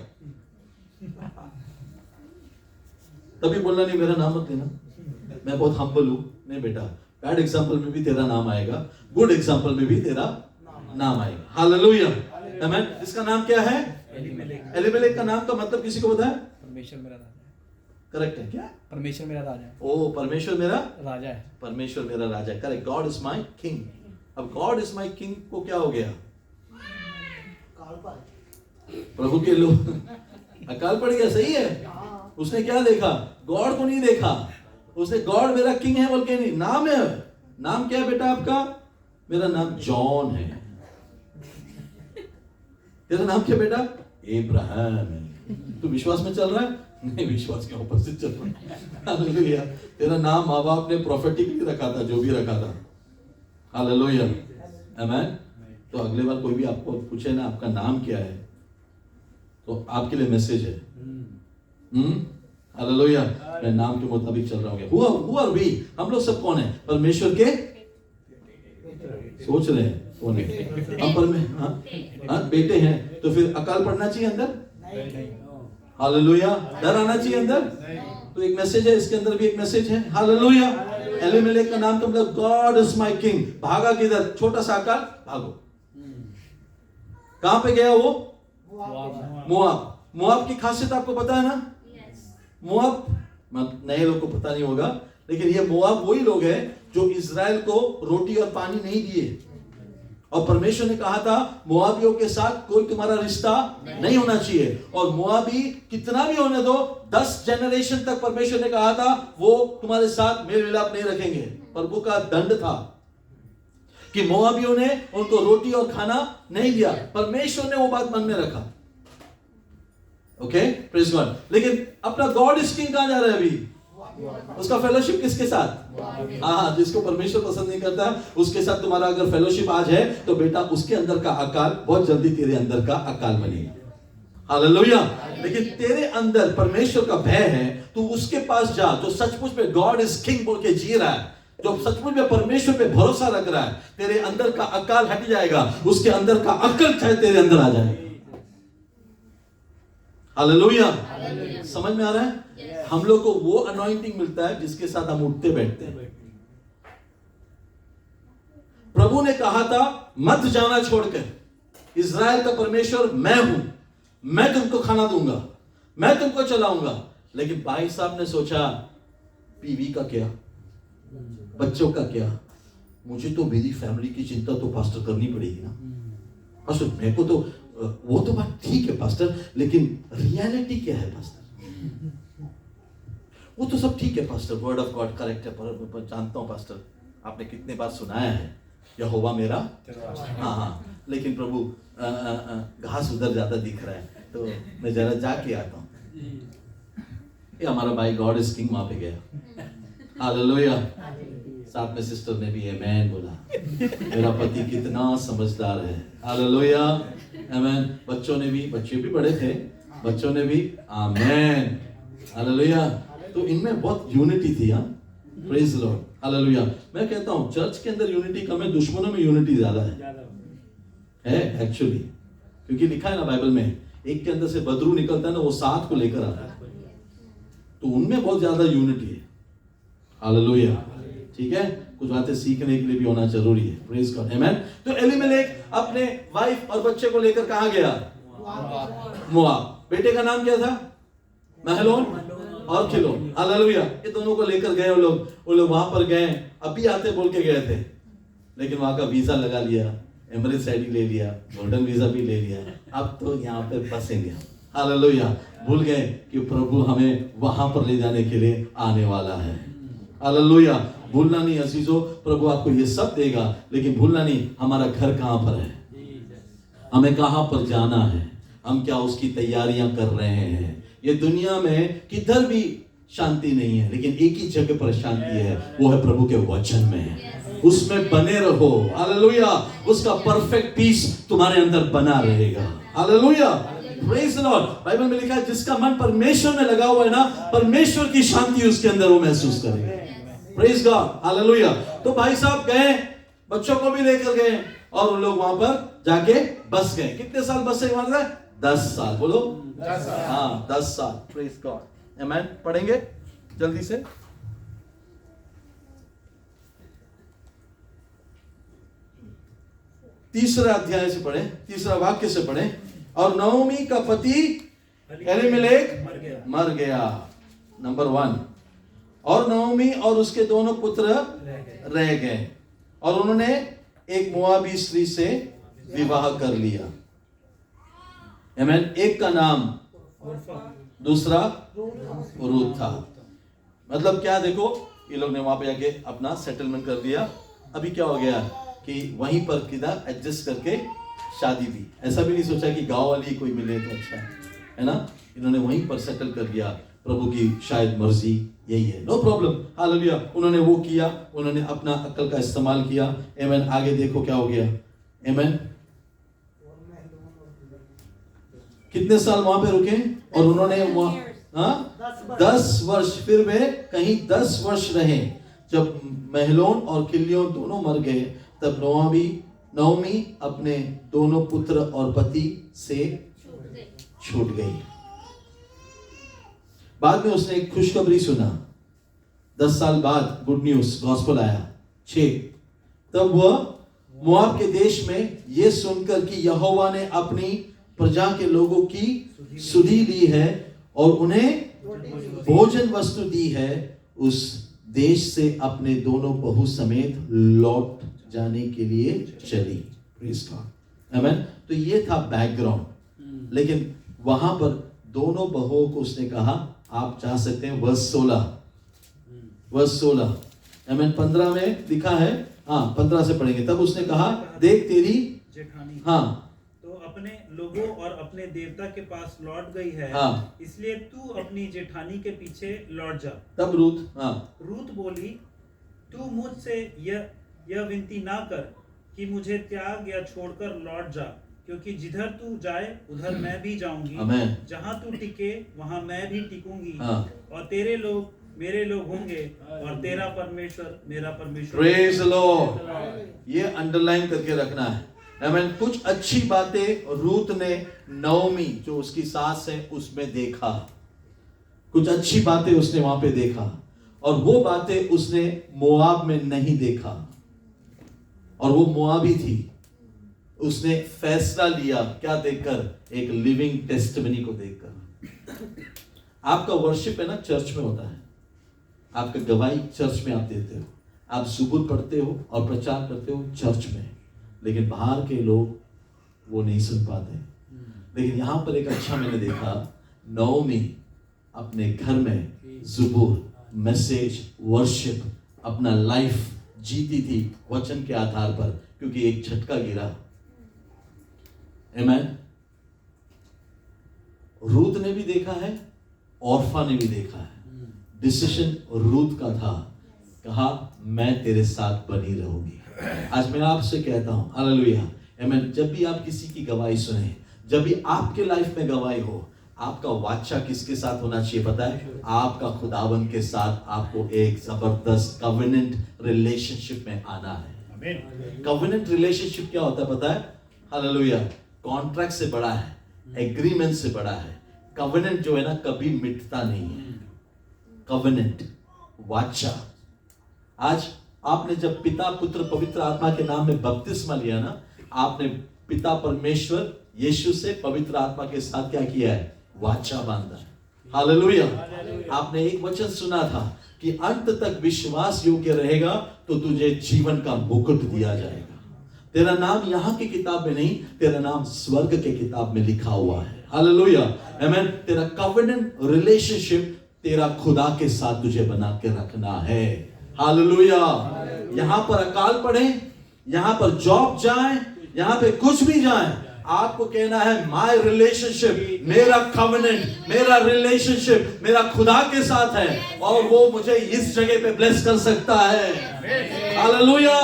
तभी बोलना नहीं मेरा नाम मत लेना, मैं बहुत हम्बल हूं। नहीं बेटा, बैड एग्जाम्पल में भी तेरा नाम आएगा, गुड एग्जाम्पल में भी तेरा नाम आएगा। हालेलुया, आमीन। इसका नाम क्या है? एलीमेलेक का नाम का मतलब किसी को पता है? परमेश्वर मेरा राजा है। करेक्ट है क्या? परमेश्वर मेरा राजा है। ओ, परमेश्वर मेरा राजा है। परमेश्वर मेरा राजा है, correct. God is my king. अब गॉड इज माय किंग को क्या हो गया? प्रभु के लोग अकाल पड़ गया, सही है। उसने क्या देखा? गॉड को नहीं देखा, उसने गॉड मेरा किंग है बोल के नहीं, नाम है। नाम क्या है बेटा आपका? मेरा नाम जॉन है। तेरा नाम क्या बेटा? इब्राहिम है। तू विश्वास में चल रहा है? नहीं, विश्वास के ऑपोजिट चल रहा है। हालेलुया। तेरा नाम माँ बाप ने प्रोफेटिकली रखा था, जो भी रखा था। हालेलुया, आमीन। तो अगले बार कोई भी आपको पूछे ना आपका नाम क्या है, तो आपके लिए मैसेज है। हालेलुया। मैं नाम के मुताबिक चल रहा हूँ। Who are we? हम लोग सब कौन है? परमेश्वर के, सोच रहे हैं कौन है? हम बेटे हैं। तो फिर अकाल पड़ना चाहिए अंदर? हालेलुया। डर आना चाहिए अंदर? तो एक मैसेज है, इसके अंदर भी एक मैसेज है। हालेलुया। एलीमेलेक का नाम तो मतलब गॉड इज माय किंग। भागा किधर? छोटा सा अकाल, भागो। कहां पे गया वो? मोआब। मोआब की खासियत आपको पता है ना? मोआब, नए लोग को पता नहीं होगा, लेकिन ये मोआब वही लोग हैं जो इजराइल को रोटी और पानी नहीं दिए। और परमेश्वर ने कहा था मोआबियों के साथ कोई तुम्हारा रिश्ता नहीं होना चाहिए। और मोआबी कितना भी होने दो, 10 जनरेशन तक परमेश्वर ने कहा था वो तुम्हारे साथ मेल मिलाप नहीं रखेंगे। प्रभु का दंड था कि मोआबियों ने उनको रोटी और खाना नहीं दिया। परमेश्वर ने वो बात मन में रखा। Okay, praise God. लेकिन अपना गॉड इज किंग कहां जा रहा है अभी? उसका फेलोशिप किसके साथ? हाँ, जिसको परमेश्वर पसंद नहीं करता उसके साथ तुम्हारा अगर फेलोशिप आज है तो बेटा उसके अंदर का अकाल बहुत जल्दी तेरे अंदर का अकाल बनेगा। हालेलुया। लेकिन तेरे अंदर परमेश्वर का भय है, तू उसके पास जा जो सचमुच में गॉड इज किंग बोल के जी रहा है, जो सचमुच में परमेश्वर पे भरोसा रख रहा है। तेरे अंदर का अकाल हट जाएगा, उसके अंदर का अकल चाहे तेरे अंदर आ जाए। हालेलुया। समझ में आ रहा है? हम लोग को वो अनॉइंटिंग मिलता है जिसके साथ हम उठते बैठते हैं। प्रभु ने कहा था मत जाना छोड़कर, इज़राइल का परमेश्वर मैं हूं, मैं तुमको खाना दूंगा, मैं तुमको चलाऊंगा। लेकिन भाई साहब ने सोचा बीवी का क्या, बच्चों का क्या, मुझे तो मेरी फैमिली की चिंता तो पास्टर करनी पड़ेगी ना। पास्टर मेरे को तो वो तो बात ठीक है पास्टर, लेकिन रियलिटी क्या है पास्टर? वो तो सब ठीक है pastor, word of God correct है, पर जानता हूं पास्टर आपने कितने बार सुनाया है यहोवा मेरा, हाँ, लेकिन प्रभु घास उधर ज्यादा दिख रहा है तो मैं जरा जाके आता हूं। ये हमारा भाई गॉड इज किंग वहां पे गया। हालेलुया। साथ में सिस्टर ने भी आमेन बोला। मेरा पति कितना समझदार है। हालेलुया, आमेन। बच्चों ने भी, बच्चे भी बड़े थे, बच्चों ने भी आमेन। हालेलुया। तो इनमें बहुत यूनिटी थी। हाँ, प्रेज लॉर्ड। हालेलुया। मैं कहता हूं चर्च के अंदर यूनिटी कम है, दुश्मनों में यूनिटी ज्यादा है एक्चुअली। क्योंकि लिखा है ना बाइबल में, एक के अंदर से बदरू निकलता है ना, वो 7 को लेकर आता है, तो उनमें बहुत ज्यादा यूनिटी है। हालेलुया। ठीक है, कुछ बातें सीखने के लिए भी होना जरूरी है। प्रेज गॉड, आमेन। तो एलीमेलेक अपने वाइफ और बच्चे को लेकर कहां गया? मोआब। बेटे का नाम क्या था? महलोन और खिलोन। हालेलुया। ये दोनों को लेकर गए वो लोग वहां पर गए। अभी आते बोल के गए थे, लेकिन वहां का वीजा लगा लिया, एमरेट्स आईडी ले लिया, गोल्डन वीजा भी ले लिया। अब तो यहाँ पे बसेंगे। हालेलुया। भूल गए कि प्रभु हमें वहां पर ले जाने के लिए आने वाला है। हालेलुया। भूलना नहीं अजीजों, प्रभु आपको ये सब देगा, लेकिन भूलना नहीं हमारा घर कहां पर है, हमें कहां पर जाना है, हम क्या उसकी तैयारियां कर रहे हैं। ये दुनिया में किधर भी शांति नहीं है, लेकिन एक ही जगह पर शांति है, वो है प्रभु के वचन में। उसमें बने रहो। हालेलुया। उसका परफेक्ट पीस तुम्हारे अंदर बना रहेगा। Hallelujah. Praise the Lord. Bible में लिखा है जिसका मन परमेश्वर में लगा हुआ है ना, परमेश्वर की शांति उसके अंदर वो महसूस करेगा। Praise God. हालेलुया। तो भाई साहब गए, बच्चों को भी लेकर गए और उन लोग वहां पर जाके बस गए। कितने साल बसे वहां से? 10 साल। बोलो 10 साल। हाँ 10 साल। प्रेज गॉड, आमेन। पढ़ेंगे जल्दी से। तीसरा अध्याय से पढ़े, तीसरा वाक्य से पढ़े। और नओमी का पति एलीमेलेक मर गया। नंबर 1। और नओमी और उसके दोनों पुत्र रह गए और उन्होंने एक मोआबी स्त्री से विवाह कर लिया। आमेन। एक का नाम दूसरा रूथ था। मतलब क्या, देखो ये लोग ने वहां पे जाके अपना सेटलमेंट कर दिया। अभी क्या हो गया कि वहीं पर किधर एडजस्ट करके शादी भी, ऐसा भी नहीं सोचा कि गांव वाली कोई मिले तो अच्छा है ना। इन्होंने वहीं पर सेटल कर दिया। प्रभु की शायद मर्जी यही है। No problem. हालेलुया। उन्होंने वो किया, उन्होंने अपना अक्ल का इस्तेमाल किया। आमेन। आगे देखो क्या हो गया। आमेन। कितने साल वहां पे रुके? और उन्होंने वहां 10 वर्ष, फिर वे कहीं 10 वर्ष रहे। जब महलोन और किल्योन दोनों मर गए, तब नओमी अपने दोनों पुत्र और पति से छूट गई। बाद में उसने एक खुशखबरी सुना। 10 साल बाद गुड न्यूज, गॉस्पेल आया। 6। तब वह मोआब के देश में यह सुनकर कि यहोवा ने अपनी प्रजा के लोगों की सुधि ली है और उन्हें भोजन वस्तु दी है, उस देश से अपने दोनों बहू समेत लौट जाने के लिए चली। प्रेज़ गॉड, आमेन। तो ये था बैकग्राउंड। लेकिन वहां पर दोनों बहुओं को उसने कहा आप जा सकते हैं। वर्स 16, आमेन। 15 में लिखा है, हाँ 15 से पढ़ेंगे। तब उसने कहा देख तेरी जेठानी हाँ तो अपने लोगों और अपने देवता के पास लौट गई है। हाँ। इसलिए तू अपनी जेठानी के पीछे लौट जा। तब रूत बोली तू मुझसे यह विनती ना कर कि मुझे त्याग या छोड़कर लौट जा, क्योंकि जिधर तू जाए उधर मैं भी जाऊंगी, जहां तू टिके वहां मैं भी टिकूंगी। और तेरे लोग मेरे लोग होंगे और तेरा परमेश्वर मेरा परमेश्वर। Praise the Lord. ये अंडरलाइन करके रखना है। आमीन। कुछ अच्छी बातें रूत ने नओमी जो उसकी सास है उसमें देखा। कुछ अच्छी बातें उसने वहां पे देखा और वो बातें उसने मोआब में नहीं देखा। और वो मोआबी थी। उसने फैसला लिया क्या देखकर? एक लिविंग टेस्टिमनी को देखकर। आपका वर्शिप है ना चर्च में होता है, आपका गवाही चर्च में आप देते हो, आप सुबुह पढ़ते हो और प्रचार करते हो चर्च में, लेकिन बाहर के लोग वो नहीं सुन पाते। लेकिन यहां पर एक अच्छा मैंने देखा, नओमी अपने घर में ज़ुबूर, मैसेज, वर्शिप, अपना लाइफ जीती थी वचन के आधार पर, क्योंकि एक झटका गिरा। आमीन। रूत ने भी देखा है, ऑर्फा ने भी देखा है। डिसीजन रूत का था, कहा मैं तेरे साथ बनी रहूंगी। आज मैं आपसे कहता हूं हालेलुया, आमीन। जब भी आप किसी की गवाही सुने, जब भी आपके लाइफ में गवाही हो, आपका वाचा किसके साथ होना चाहिए पता है? आपका खुदावन के साथ आपको एक जबरदस्त कवेनेंट रिलेशनशिप में आना है। कवेनेंट रिलेशनशिप क्या होता है पता है? हालेलुया। कॉन्ट्रैक्ट से बड़ा है, एग्रीमेंट से बड़ा है। कवेनेंट जो है ना कभी मिटता नहीं है। कवेनेंट, वाचा, आज आपने जब पिता पुत्र पवित्र आत्मा के नाम में बपतिस्मा लिया ना, आपने पिता परमेश्वर यीशु से पवित्र आत्मा के साथ क्या किया है? वाचा बांधा है। हालेलुया। आपने एक वचन सुना था कि अंत तक विश्वास योग्य रहेगा तो तुझे जीवन का मुकुट दिया जाएगा। तेरा नाम यहाँ की किताब में नहीं, तेरा नाम स्वर्ग के किताब में लिखा हुआ है। हालेलुया, आमीन। तेरा कवेनेंट रिलेशनशिप तेरा खुदा के साथ तुझे बना के रखना है। हालेलुया। यहाँ पर अकाल पड़े, यहाँ पर जॉब जाए, यहाँ पे कुछ भी जाए, आपको कहना है माय रिलेशनशिप, मेरा कवेनेंट, मेरा रिलेशनशिप मेरा खुदा के साथ है और वो मुझे इस जगह पे ब्लेस कर सकता है। हालेलुया।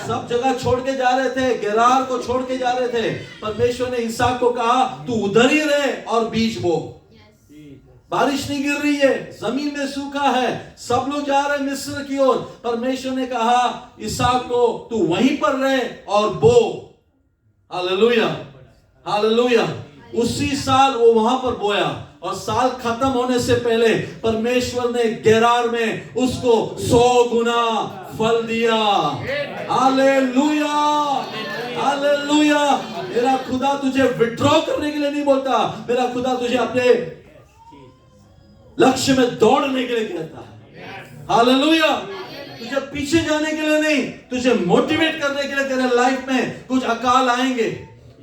सब जगह छोड़ के जा रहे थे, गेरार को छोड़ के जा रहे थे। परमेश्वर ने इसहाक को कहा तू उधर ही रहे और बीज बो। बारिश नहीं गिर रही है, जमीन में सूखा है, सब लोग जा रहे हैं मिस्र की ओर। परमेश्वर ने कहा इसहाक को तू वहीं पर रहे और बो। Hallelujah, hallelujah. उसी साल वो वहां पर बोया और साल खत्म होने से पहले परमेश्वर ने गेरार में उसको 100 गुना फल दिया। Hallelujah, hallelujah. मेरा खुदा तुझे विड्रॉ करने के लिए नहीं बोलता, मेरा खुदा तुझे अपने लक्ष्य में दौड़ने के लिए कहता है। हालेलुया। तुझे पीछे जाने के लिए नहीं, तुझे मोटिवेट करने के लिए। तेरे लाइफ में कुछ अकाल आएंगे,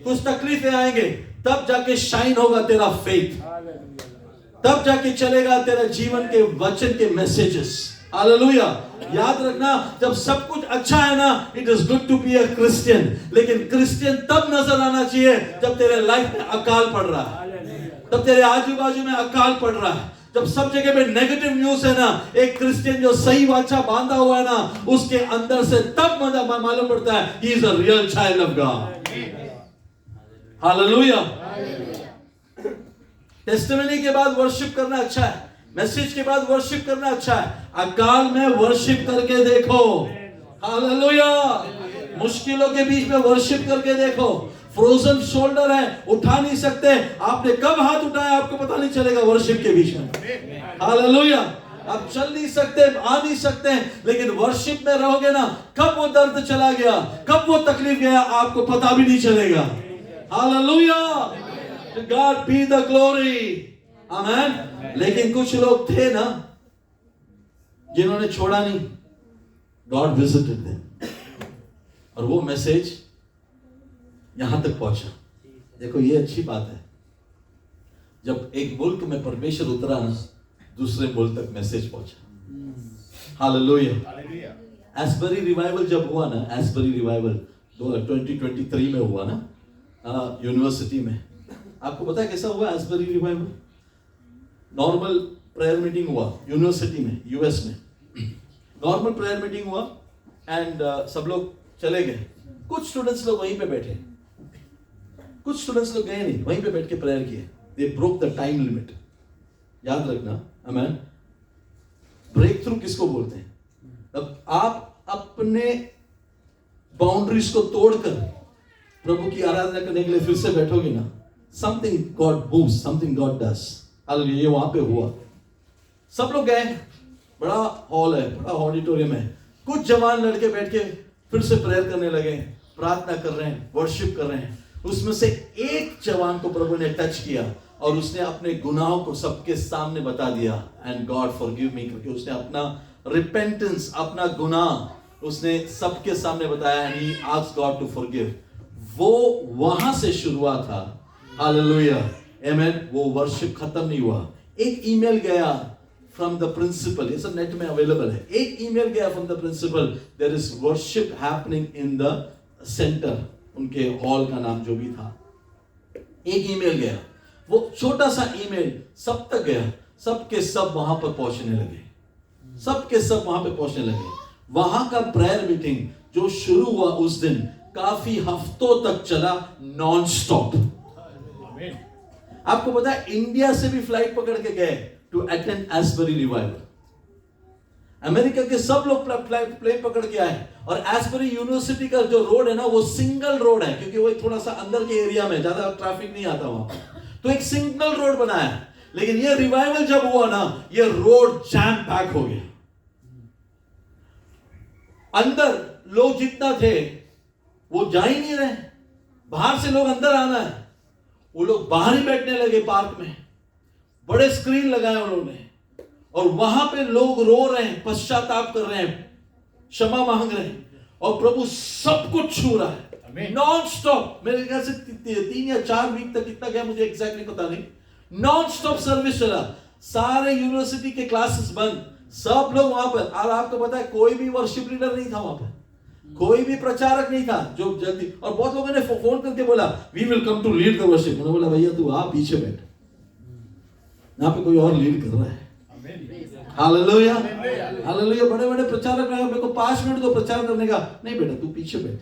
कुछ तकलीफें आएंगे, तब जाके शाइन होगा तेरा फेथ, तब जाके चलेगा तेरा जीवन के वचन के मैसेजेस। हालेलुया। याद रखना, जब सब कुछ अच्छा है ना, it is good to be a Christian. लेकिन क्रिश्चियन तब नजर आना चाहिए जब तेरे लाइफ में अकाल पड़ रहा है, तब तेरे आजू बाजू में अकाल पड़ रहा है, जब सब जगह पे नेगेटिव न्यूज़ है ना। एक क्रिश्चियन जो सही वाचा बांधा हुआ है ना, उसके अंदर से तब मालूम पड़ता है he is a real child of god. Hallelujah. Testimony के बाद वर्शिप करना अच्छा है, मैसेज के बाद वर्शिप करना अच्छा है। अकाल में वर्शिप करके देखो। हालेलुया। मुश्किलों के बीच में वर्शिप करके देखो। फ्रोजन शोल्डर है, उठा नहीं सकते, आपने कब हाथ उठाया आपको पता नहीं चलेगा वर्शिप के बीच में। हालेलुया। आप चल नहीं सकते, आ नहीं सकते, लेकिन वर्शिप में रहोगे ना, कब वो दर्द चला गया, कब वो तकलीफ गया, आपको पता भी नहीं चलेगा। Hallelujah. To God be the glory. आमेन। लेकिन कुछ लोग थे ना जिन्होंने छोड़ा नहीं। God visited them और वो मैसेज यहां तक पहुंचा। देखो ये अच्छी बात है, जब एक मुल्क में परमेश्वर उतरा ना, दूसरे मुल्क तक मैसेज पहुंचा। हालेलुया। एस्बरी रिवाइवल जब हुआ ना, एस्बरी रिवाइवल 2023 में हुआ ना, यूनिवर्सिटी में। आपको पता है कैसा हुआ एस्बरी रिवाइवल? नॉर्मल प्रेयर मीटिंग हुआ यूनिवर्सिटी में, यूएस में। नॉर्मल प्रेयर मीटिंग हुआ एंड सब लोग चले गए। कुछ स्टूडेंट्स लोग वहीं पे बैठे, कुछ स्टूडेंट्स लोग गए नहीं, वहीं पे बैठ के प्रेयर किए। They broke the time limit. याद रखना, आमेन। ब्रेक थ्रू किसको बोलते हैं? अब आप अपने बाउंड्रीज को तोड़कर प्रभु की आराधना करने के लिए फिर से बैठोगे ना, something God moves, something God does. Hallelujah. ये वहां पे हुआ, सब लोग गए, बड़ा हॉल है, बड़ा ऑडिटोरियम है। कुछ जवान लड़के बैठ के फिर से प्रेयर करने लगे, प्रार्थना कर रहे हैं, वर्शिप कर रहे हैं। उसमें से एक जवान को प्रभु ने टच किया और उसने अपने गुनाहों को सबके सामने बता दिया। एंड गॉड फॉरगिव मी, क्योंकि उसने अपना रिपेंटेंस, अपना गुनाह उसने सबके सामने बताया। And he asked God to forgive. वो वहां से शुरुआत था। Hallelujah, amen. वो वर्शिप खत्म नहीं हुआ। एक ईमेल गया फ्रॉम द प्रिंसिपल, ये सब नेट में अवेलेबल है। एक ईमेल गया from the principal, there is worship happening in the centre, उनके हॉल का नाम जो भी था। एक ईमेल गया, वो छोटा सा ईमेल सब तक गया, सबके सब वहां पर पहुंचने लगे, सबके सब वहां पे पहुंचने लगे। वहां का प्रेयर मीटिंग जो शुरू हुआ उस दिन काफी हफ्तों तक चला, नॉन स्टॉप। आपको पता है इंडिया से भी फ्लाइट पकड़ के गए टू अटेंड एस्बरी रिवाइवल। अमेरिका के सब लोग प्लेन पकड़ के आए। और एस्बरी यूनिवर्सिटी का जो रोड है ना, वो सिंगल रोड है, क्योंकि वो थोड़ा सा अंदर के एरिया में ज्यादा ट्रैफिक नहीं आता वहां, तो एक सिंगल रोड बनाया। लेकिन ये रिवाइवल जब हुआ ना, ये रोड जैम पैक हो गया। अंदर लोग जितना थे वो जा ही नहीं रहे, बाहर से लोग अंदर आना है, वो लोग बाहर ही बैठने लगे पार्क में, बड़े स्क्रीन लगाए उन्होंने, और वहां पे लोग रो रहे हैं, पश्चाताप कर रहे हैं, क्षमा मांग रहे हैं, और प्रभु सब कुछ छू रहा है नॉन स्टॉप। मेरे ख्याल से 3 या 4 वीक तक कितना गया मुझे एग्जैक्टली पता नहीं, नॉन स्टॉप सर्विस चला, सारे यूनिवर्सिटी के क्लासेस बंद, सब लोग वहां पर। और आपको पता है कोई भी वर्शिप लीडर नहीं था वहां पर, कोई भी प्रचारक नहीं था जो जल्दी, और बहुत लोगों ने फोन करके बोला we will come to lead the worship. उन्होंने बोला भैया तू आ पीछे बैठ, यहाँ पे कोई और लीड कर रहा है। Hallelujah hallelujah. बड़े बड़े प्रचारक मेरे को 5 मिनट दो प्रचार करने का, नहीं बेटा तू पीछे बैठ,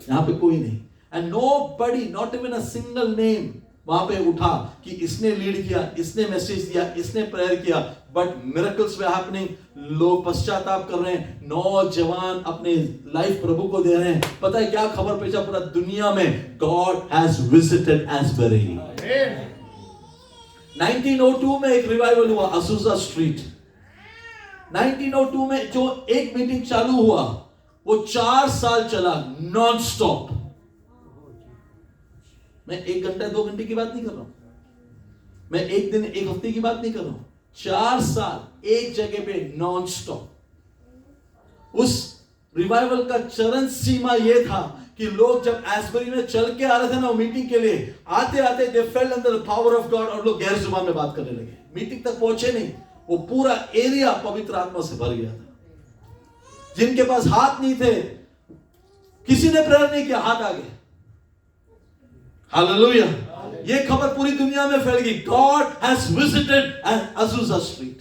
यहाँ पे कोई नहीं। And nobody, not even a single name वहां पे उठा कि इसने लीड किया, इसने मैसेज दिया, इसने प्रेयर किया, बट मिरेकल्स वे हैपनिंग, लोग पश्चाताप कर रहे हैं, नौजवान अपने लाइफ प्रभु को दे रहे हैं। पता है क्या खबर भेजा पूरा दुनिया में, गॉड हैज विजिटेड एस्बरी। 1902 में एक रिवाइवल हुआ असूजा स्ट्रीट। 1902 में जो एक मीटिंग चालू हुआ वो 4 साल चला नॉन स्टॉप। मैं 1 घंटा 2 घंटे की बात नहीं कर रहा हूं, मैं 1 दिन 1 हफ्ते की बात नहीं कर रहा हूं, 4 साल एक जगह पे नॉन स्टॉप। उस रिवाइवल का चरण सीमा यह था कि लोग जब एस्बरी में चल के आ रहे थे ना मीटिंग के लिए, आते आते they fell under the power of god, और लोग गैर जुबान में बात करने लगे। मीटिंग तक पहुंचे नहीं, वो पूरा एरिया पवित्र आत्मा से भर गया था। जिनके पास हाथ नहीं थे, किसी ने प्रेयर नहीं किया, हाथ आ गए। हालेलुया। ये खबर पूरी दुनिया में फैल गई, गॉड हैज विजिटेड अज़ूज़ा स्ट्रीट।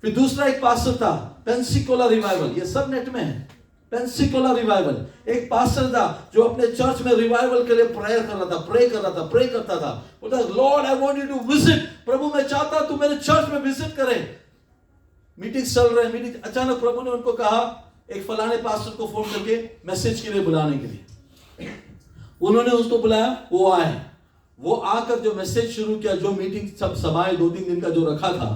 फिर दूसरा एक पास्टर था, पेंसिकोला रिवाइवल, ये सब नेट में है। पेंसिकोला रिवाइवल, एक पास्टर था जो अपने चर्च में रिवाइवल के लिए प्रेयर कर रहा था, प्रे करता था, बोलता lord I want you to visit, प्रभु मैं चाहता तू मेरे चर्च में विजिट करे। मीटिंग चल रहे हैं, मीटिंग, अचानक प्रभु ने उनको कहा एक फलाने पास्टर को फोन करके मैसेज के लिए बुलाने के लिए। उन्होंने उसको बुलाया, वो आए, वो आकर जो मैसेज शुरू किया, जो मीटिंग सब सभाएं 2-3 दिन का जो रखा था,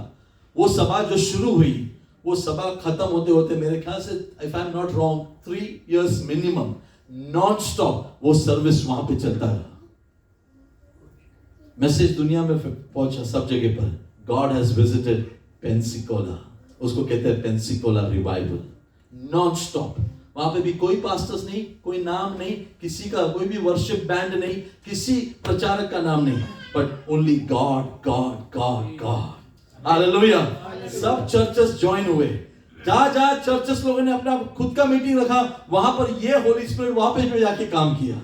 वो सभा जो शुरू हुई, वो सभा खत्म होते होते मेरे ख्याल से if I am not wrong 3 years minimum non stop वो सर्विस वहां पे चलता रहा। मैसेज दुनिया में पहुंचा सब जगह पर, गॉड हैज विजिटेड पेंसिकोला, उसको कहते हैं पेंसिकोला रिवाइवल, नॉन स्टॉप। वहां पे भी कोई पास्टर्स नहीं, कोई नाम नहीं, किसी का कोई भी वर्शिप बैंड नहीं, किसी प्रचारक का नाम नहीं, but only God God God God. Hallelujah. सब चर्चेस ज्वाइन हुए, जहां चर्चेस लोगों ने अपना खुद का मीटिंग रखा, वहां पर ये होली स्पिरिट वहां पे जाके काम किया।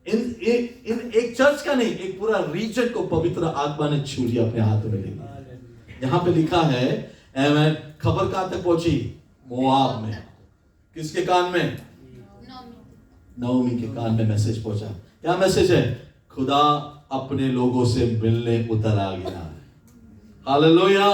इन एक चर्च का नहीं, एक पूरा रीजन को पवित्र आत्मा ने छू लिया, अपने हाथ में लेके। यहाँ पे लिखा है, आमेन, खबर कहां तक पहुंची? मोआब में। किसके कान में? नओमी के कान में मैसेज पहुंचा। क्या मैसेज है? खुदा अपने लोगों से मिलने उतर आ गया है। हालेलुया।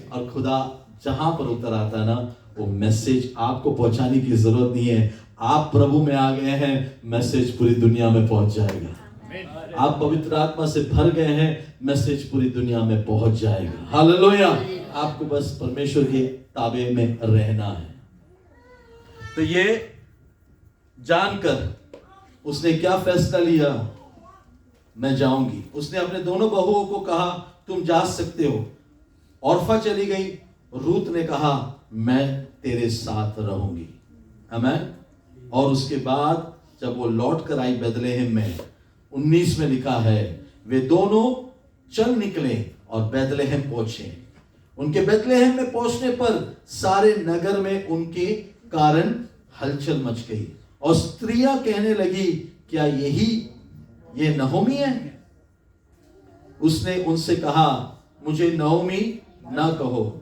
और खुदा जहां पर उतर आता है ना, वो मैसेज आपको पहुंचाने की जरूरत नहीं है, आप प्रभु में आ गए हैं, मैसेज पूरी दुनिया में पहुंच जाएगा। आप पवित्र आत्मा से भर गए हैं, मैसेज पूरी दुनिया में पहुंच जाएगा। हालेलुया। आपको बस परमेश्वर के ताबे में रहना है। तो ये जानकर उसने क्या फैसला लिया? मैं जाऊंगी। उसने अपने दोनों बहुओं को कहा तुम जा सकते हो। ऑर्फा चली गई, रूत ने कहा मैं तेरे साथ रहूंगी। आमीन। और उसके बाद जब वो लौट कर आई बैतलहम में, 19 में लिखा है, वे दोनों चल निकले और बैतलहम पहुंचे। उनके बैतलहम में पहुंचने पर सारे नगर में उनके कारण हलचल मच गई और स्त्रियां कहने लगी क्या ये नहोमी है? उसने उनसे कहा मुझे नहोमी ना कहो,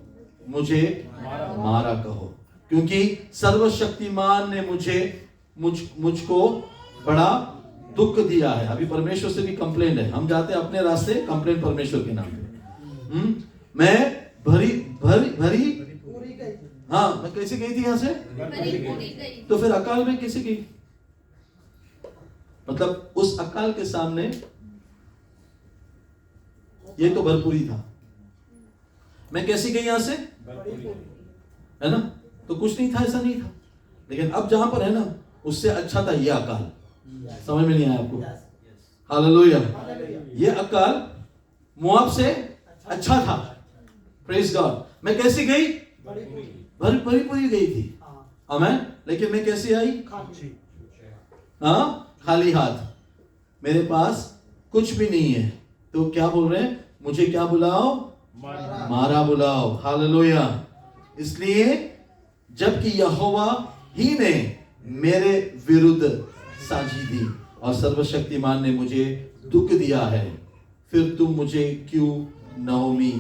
मुझे मारा कहो, क्योंकि सर्वशक्तिमान ने मुझको बड़ा दुख दिया है। अभी परमेश्वर से भी कंप्लेंट है, हम जाते हैं अपने रास्ते, कंप्लेंट परमेश्वर के नाम पे। मैं भरी हाँ, मैं कैसे गई थी यहां से? तो फिर अकाल में कैसे गई? मतलब उस अकाल के सामने ये तो भरपूरी था। मैं कैसी गई यहां से? है ना? तो कुछ नहीं था, ऐसा नहीं था। लेकिन अब जहां पर है ना, उससे अच्छा था ये अकाल। समझ में नहीं आया आपको? हालेलुया। ये अकाल मोआब से अच्छा था। Praise God. मैं कैसी गई? भरी पूरी गई थी। आमेन। लेकिन मैं कैसी आई? खाली हाथ। मेरे पास कुछ भी नहीं है। तो क्या बोल रहे हैं? मुझे क्या बुलाओ? मारा बुलाओ। हालेलुया। इसलिए जबकि यहोवा ही ने मेरे विरुद्ध साजी दी और सर्वशक्तिमान ने मुझे दुख दिया है, फिर तुम मुझे क्यों नहोमी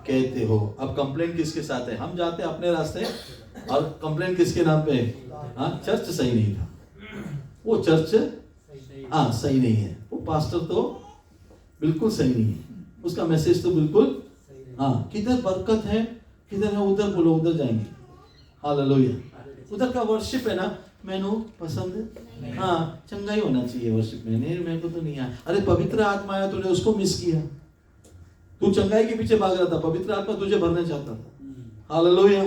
कहते हो? अब कंप्लेंट किसके साथ है? हम जाते हैं अपने रास्ते और कंप्लेंट किसके नाम पे है? चर्च सही नहीं था। वो चर्च सही नहीं है। वो पास्टर तो बिल्कुल सही नहीं है। उसका मैसेज तो बिल्कुल किधर बरकत है, किधर है, उधर बोलो, उधर जाएंगे। हालेलुया। उधर का वर्शिप है ना, मैंने पसंद चंगा ही होना चाहिए वर्शिप में। नहीं, मेरे को तो नहीं आया। अरे पवित्र आत्मा आया, तूने उसको मिस किया। तू चंगाई के पीछे भाग रहा था, पवित्र आत्मा तुझे भरना चाहता था। हालेलुया।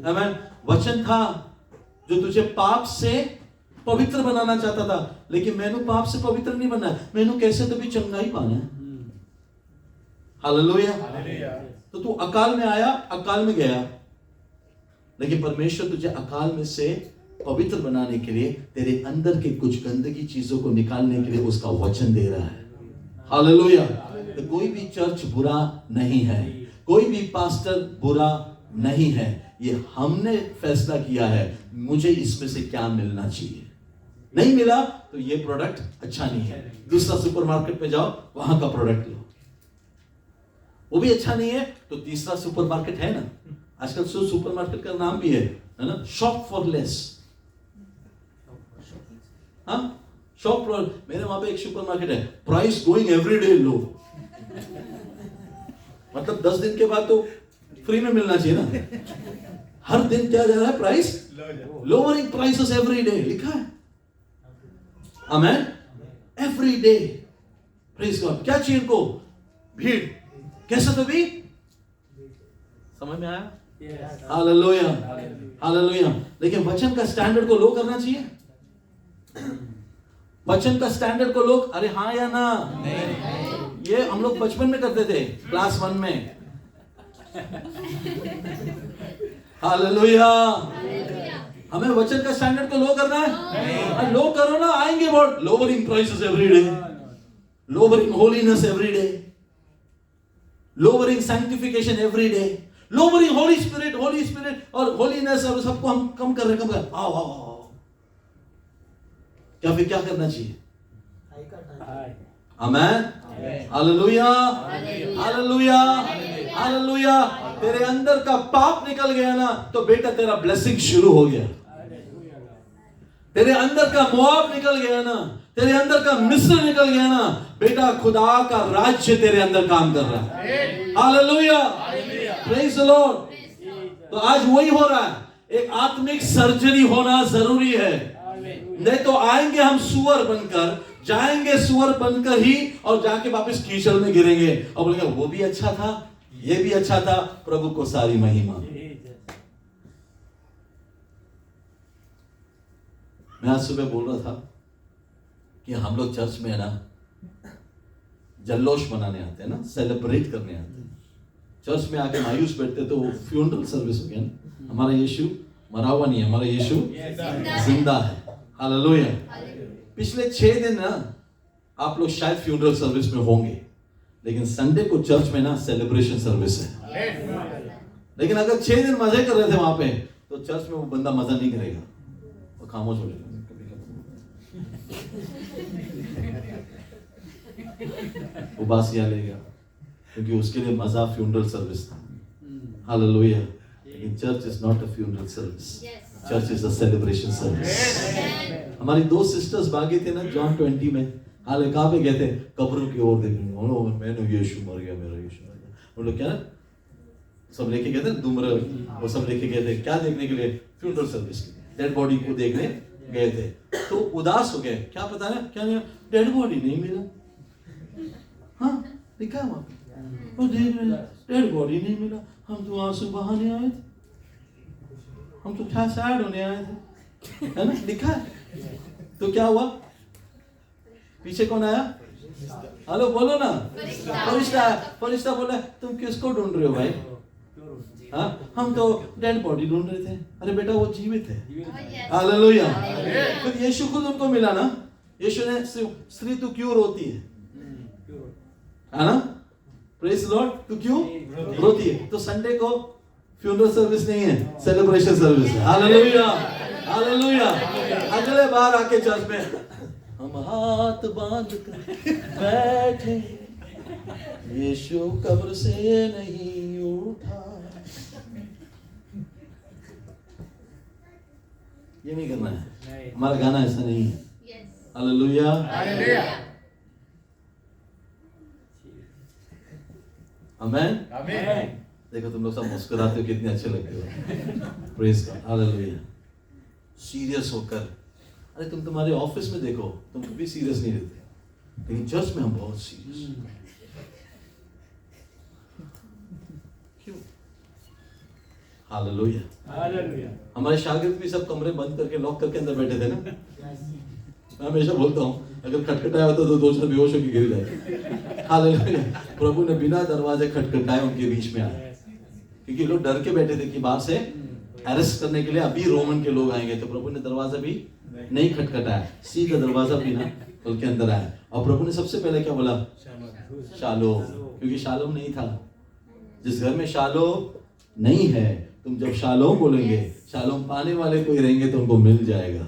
आमेन। वचन था जो तुझे पाप से पवित्र बनाना चाहता था, लेकिन मैंने पाप से पवित्र नहीं बनना, मैंने कैसे तो भी चंगाई पाना है। हालेलुया। तो तू अकाल में आया, अकाल में गया, लेकिन परमेश्वर तुझे अकाल में से पवित्र बनाने के लिए, तेरे अंदर के कुछ गंदगी चीजों को निकालने के लिए उसका वचन दे रहा है। हालेलुया। तो कोई भी चर्च बुरा नहीं है, कोई भी पास्टर बुरा नहीं है। ये हमने फैसला किया है, मुझे इसमें से क्या मिलना चाहिए। नहीं मिला तो ये प्रोडक्ट अच्छा नहीं है, दूसरा सुपरमार्केट पे जाओ, वहां का प्रोडक्ट लो। वो भी अच्छा नहीं है तो तीसरा सुपरमार्केट है ना, आजकल सुपरमार्केट का नाम भी है ना, shop for less. Shop for, मेरे वहां पे एक सुपरमार्केट है, प्राइस गोइंग एवरी डे लो। मतलब 10 दिन के बाद तो फ्री में मिलना चाहिए ना। हर दिन क्या जा रहा है? Price lowering prices every day लिखा है। Amen. Every day. Praise god. क्या चाहिए इनको? भीड़। कैसे तो भी समझ में आया? हालेलुया। हालेलुया। लेकिन वचन का स्टैंडर्ड को लो करना चाहिए। वचन का स्टैंडर्ड को लोग अरे हाँ या ना? नहीं। ये हम लोग बचपन में करते थे, क्लास 1 में। हालेलुया। हमें वचन का स्टैंडर्ड को लो करना है। लो करो ना, आएंगे बहुत। Lowering prices every day, lowering holiness every day, lowering sanctification every day, lowering holy spirit और होलीनेस, और सबको हम कम कर रहे हैं। आओ। या फिर क्या करना चाहिए? आमेन। हालेलुया। हालेलुया। हालेलुया। तेरे अंदर का पाप निकल गया ना, तो बेटा तेरा ब्लेसिंग शुरू हो गया। तेरे अंदर का मोआब निकल गया ना, तेरे अंदर का मिस्र निकल गया ना, बेटा खुदा का राज्य तेरे अंदर काम कर रहा है। हालेलुया। Praise the Lord. तो आज वही हो रहा है, एक आत्मिक सर्जरी होना जरूरी है। नहीं तो आएंगे हम सुअर बनकर, जाएंगे सुअर बनकर ही, और जाके वापस कीचड़ में गिरेंगे और बोलेंगे वो भी अच्छा था, ये भी अच्छा था। प्रभु को सारी महिमा। मैं आज सुबह बोल रहा था कि हम लोग चर्च में है ना, जल्लोष मनाने आते हैं ना, सेलिब्रेट करने आते हैं। चर्च में आके मायूस बैठते तो फ्यूनरल सर्विस हो गया ना। हमारा यीशु मरा हुआ नहीं है, हमारा यीशु जिंदा है। हालेलुया। पिछले 6 दिन ना आप लोग शायद फ्यूनरल सर्विस में होंगे, लेकिन संडे को चर्च में ना सेलिब्रेशन सर्विस है। लेकिन अगर 6 दिन मजे कर रहे थे वहां पे, तो चर्च में वो बंदा मजा नहीं करेगा, वो खामोश हो जाएगा, उबासिया लेगा, क्योंकि उसके लिए मजा फ्यूनरल सर्विस था। हालेलुया। लेकिन church is not a funeral service, church is a celebration service. हमारी 2 सिस्टर्स भागी थे ना जॉन 20 में। हाल कहाँ पे गए थे? कब्रों की ओर देखने। मैंने यीशु मर गया, मेरा यीशु मर गया। वो लोग क्या सब लेके गए थे, दुमरा वो सब लेके गए थे, क्या देखने के लिए? फ्यूनरल सर्विस, डेड बॉडी को देखने गए थे। तो उदास हो गए, क्या पता है क्या नहीं, डेड बॉडी नहीं मिला। हाँ लिखा है वहां पे, वो देख रहे डेड बॉडी नहीं मिला। हम तो आंसू बहाने आए थे, हम तो क्या सैड होने आए थे, है ना, लिखा है। तो क्या हुआ, पीछे कौन आया? हेलो बोलो ना, फरिश्ता। फरिश्ता बोला तुम किसको ढूंढ रहे हो भाई? हाँ, हम तो डेड बॉडी ढूंढ रहे थे। अरे बेटा वो जीवित है। हालेलुया। फिर यीशु खुद उनको मिला ना। यीशु ने स्त्री तू क्यों रोती है ना? Praise Lord. तू क्यों रोती है? तो संडे को फ्यूनरल सर्विस नहीं है, सेलिब्रेशन सर्विस है। Hallelujah, hallelujah. अगले बार आके चर्च में हम हाथ बांध कर बैठे, यीशु कब्र से नहीं उठा। ये नहीं करना है, हमारा गाना ऐसा नहीं है। हालेलुया, हालेलुया, आमेन, आमीन। देखो तुम लोग सब मुस्कुराते हो, कितने अच्छे लगते हो। Praise God, hallelujah. सीरियस होकर, अरे तुम तुम्हारे ऑफिस में देखो, तुम कभी सीरियस नहीं रहते, लेकिन चर्च में हम बहुत सीरियस। क्यों? Hallelujah, hallelujah. हमारे शागिर्द भी सब कमरे बंद करके लॉक करके अंदर बैठे थे ना। मैं हमेशा बोलता हूँ अगर खटखटाया होता तो 2-4 बेहोश होकर गिर जाए। हालेलुया। प्रभु ने बिना दरवाजे खटखटाए उनके बीच में आए, क्योंकि लोग डर के बैठे थे कि बाहर से अरेस्ट करने के लिए अभी रोमन के लोग आएंगे। तो प्रभु ने दरवाजा भी नहीं खटखटाया, सीधा दरवाजा भी ना खोल के अंदर आया। और प्रभु ने सबसे पहले क्या बोला? शालोम, क्योंकि शालोम नहीं था। जिस घर में शालोम नहीं है, तुम जब शालोम बोलेंगे, शालोम पाने वाले कोई रहेंगे तो उनको मिल जाएगा।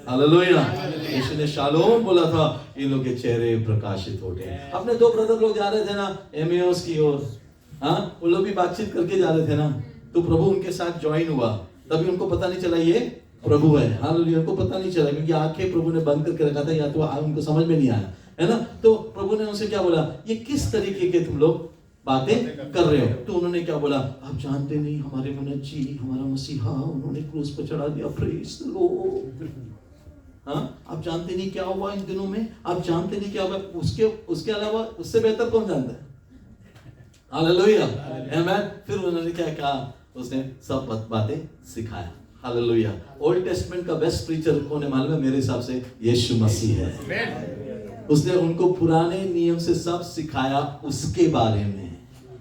हालेलुया। यीशु ने शालोम बोला था, इन लोग के चेहरे प्रकाशित हो गए। अपने 2 ब्रदर लोग जा रहे थे ना एमेउस की ओर, हाँ, वो लोग भी बातचीत करके जा रहे थे ना, तो प्रभु उनके साथ ज्वाइन हुआ। तभी उनको पता नहीं चला ये प्रभु है। हालेलुया। उनको पता नहीं चला, क्योंकि आंखें प्रभु ने बंद करके रखा था, या तो उनको समझ में नहीं आया, है ना। तो प्रभु ने उनसे क्या बोला, ये किस तरीके के तुम लोग बातें कर रहे हो? तो उन्होंने क्या बोला, आप जानते नहीं हमारे मुनज्जी, हमारा मसीहा, उन्होंने क्रूस पर चढ़ा दिया। Praise the Lord. हाँ, आप जानते नहीं क्या हुआ इन दिनों में, आप जानते नहीं क्या हुआ। उसके अलावा उससे बेहतर कौन जानता है? हालेलुया, आमीन। फिर उन्होंने क्या कहा, उसने सब बातें सिखाया। हालेलुया। ओल्ड टेस्टमेंट का बेस्ट प्रीचर कौन है मालूम है? मेरे हिसाब से यीशु मसीह है। उसने उनको पुराने नियम से सब सिखाया उसके बारे में।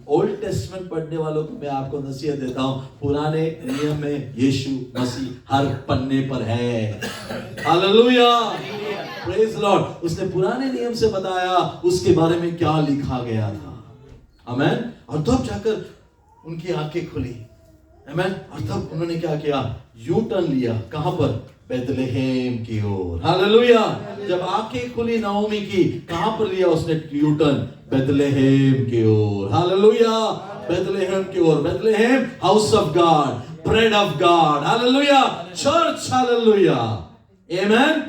ओल्ड टेस्टमेंट पढ़ने वालों को मैं आपको नसीहत देता हूं, पुराने नियम में यीशु मसीह हर पन्ने पर है। Hallelujah, praise Lord. उसने पुराने नियम से बताया उसके बारे में क्या लिखा गया था। आमीन। और तब जाकर उनकी आंखें खुली। आमीन। और तब उन्होंने क्या किया, यू टर्न लिया। कहां पर? बेथलेहेम की ओर। हालेलुया। जब आंखें खुली नओमी की, कहां पर लिया उसने यू टर्न? बेथलेहेम की ओर। हालेलुया, बेथलेहेम की ओर। Bethlehem, house of god, bread of god. Hallelujah, church. Hallelujah, amen,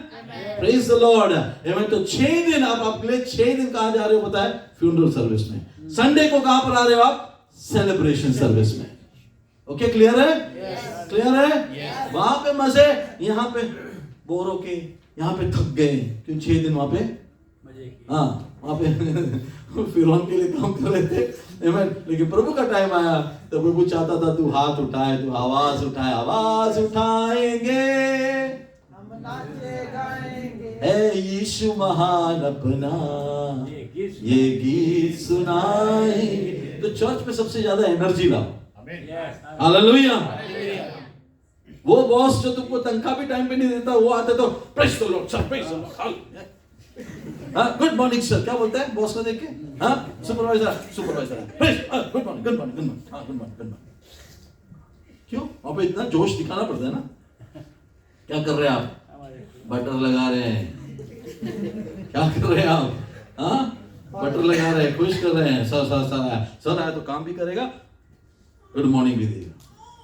praise the lord, amen. तो 6 दिन आप अगले 6 दिन कहां जा रहे हो पता है? फ्यूनरल सर्विस में। संडे को कहां पर आ रहे हो आप? सेलिब्रेशन सर्विस में। ओके, क्लियर है? क्लियर है? वहां पे मजे, यहाँ पे बोर होके, यहाँ पे थक गए। क्यों? 6 दिन वहां पे, हाँ, वहां पे फिरौन के लिए काम कर रहे थे। आमीन। लेकिन प्रभु का टाइम आया तो प्रभु चाहता था तू हाथ उठाए, तू आवाज उठाए। आवाज उठाएंगे, है यीशु महान अपना, ये गीत सुनाएंगे। तो चर्च में सबसे ज्यादा एनर्जी लाओ। हालेलुया। वो बॉस जो तुमको तनख्वाह भी टाइम पे नहीं देता, वो आते तो praise the Lord sir, praise the Lord. हाँ, गुड मॉर्निंग सर, क्या बोलता है बॉस को देख के? हाँ, supervisor praise, good morning, good morning, good morning, हाँ, गुड मॉर्निंग, गुड मॉर्निंग। क्यों? वहां पे इतना जोश दिखाना पड़ता है ना। क्या कर रहे हैं आप? बटर लगा रहे हैं। क्या कर रहे हैं आप? हाँ, बटर लगा रहे हैं, खुश कर रहे हैं। सर आया तो काम भी करेगा, गुड मॉर्निंग भी देगा।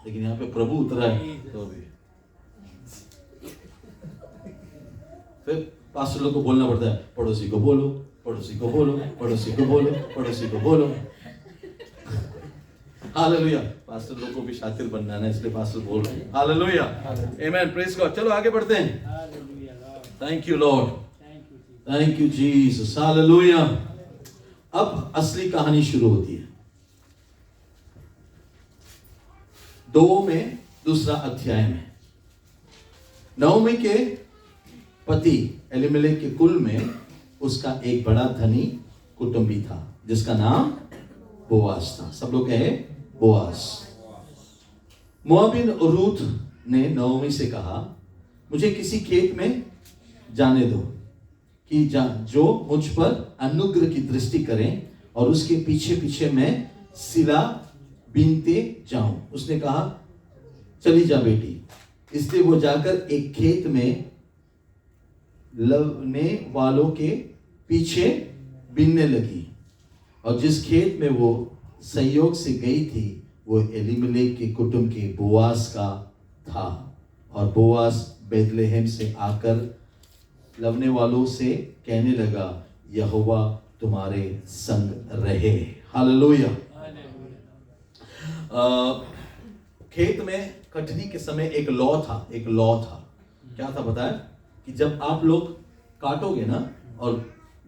लेकिन यहाँ पे प्रभु उतरा है तो भी फिर पास्टर लोग को बोलना पड़ता है, पड़ोसी को बोलो, पड़ोसी को बोलो, पड़ोसी को बोलो, पड़ोसी को बोलो। हालेलुया। पास्टर लोग को भी शातिर बनना है, इसलिए पास्टर बोल रहे हैं। Hallelujah, amen, praise God. चलो आगे बढ़ते हैं। Thank you Lord, thank you Jesus. Hallelujah. अब असली कहानी शुरू होती है। 2 में, दूसरा अध्याय में। नओमी के पति एलीमेलेक के कुल में उसका एक बड़ा धनी कुटुंबी था जिसका नाम बोआज था। सब लोग कहे बोआज। मोआबिन रूथ ने नओमी से कहा, मुझे किसी खेत में जाने दो कि जो मुझ पर अनुग्रह की दृष्टि करें और उसके पीछे पीछे मैं सिला बीनते जाऊं। उसने कहा, चली जा बेटी। इसलिए वो जाकर एक खेत में लवने वालों के पीछे बीनने लगी और जिस खेत में वो संयोग से गई थी वो एलीमेलेक के कुटुंब के बोआज का था। और बोआज बेथलेहम से आकर लवने वालों से कहने लगा, यहोवा तुम्हारे संग रहे। हालेलुया। खेत में कटनी के समय एक लॉ था। क्या था पता है? कि जब आप लोग काटोगे ना और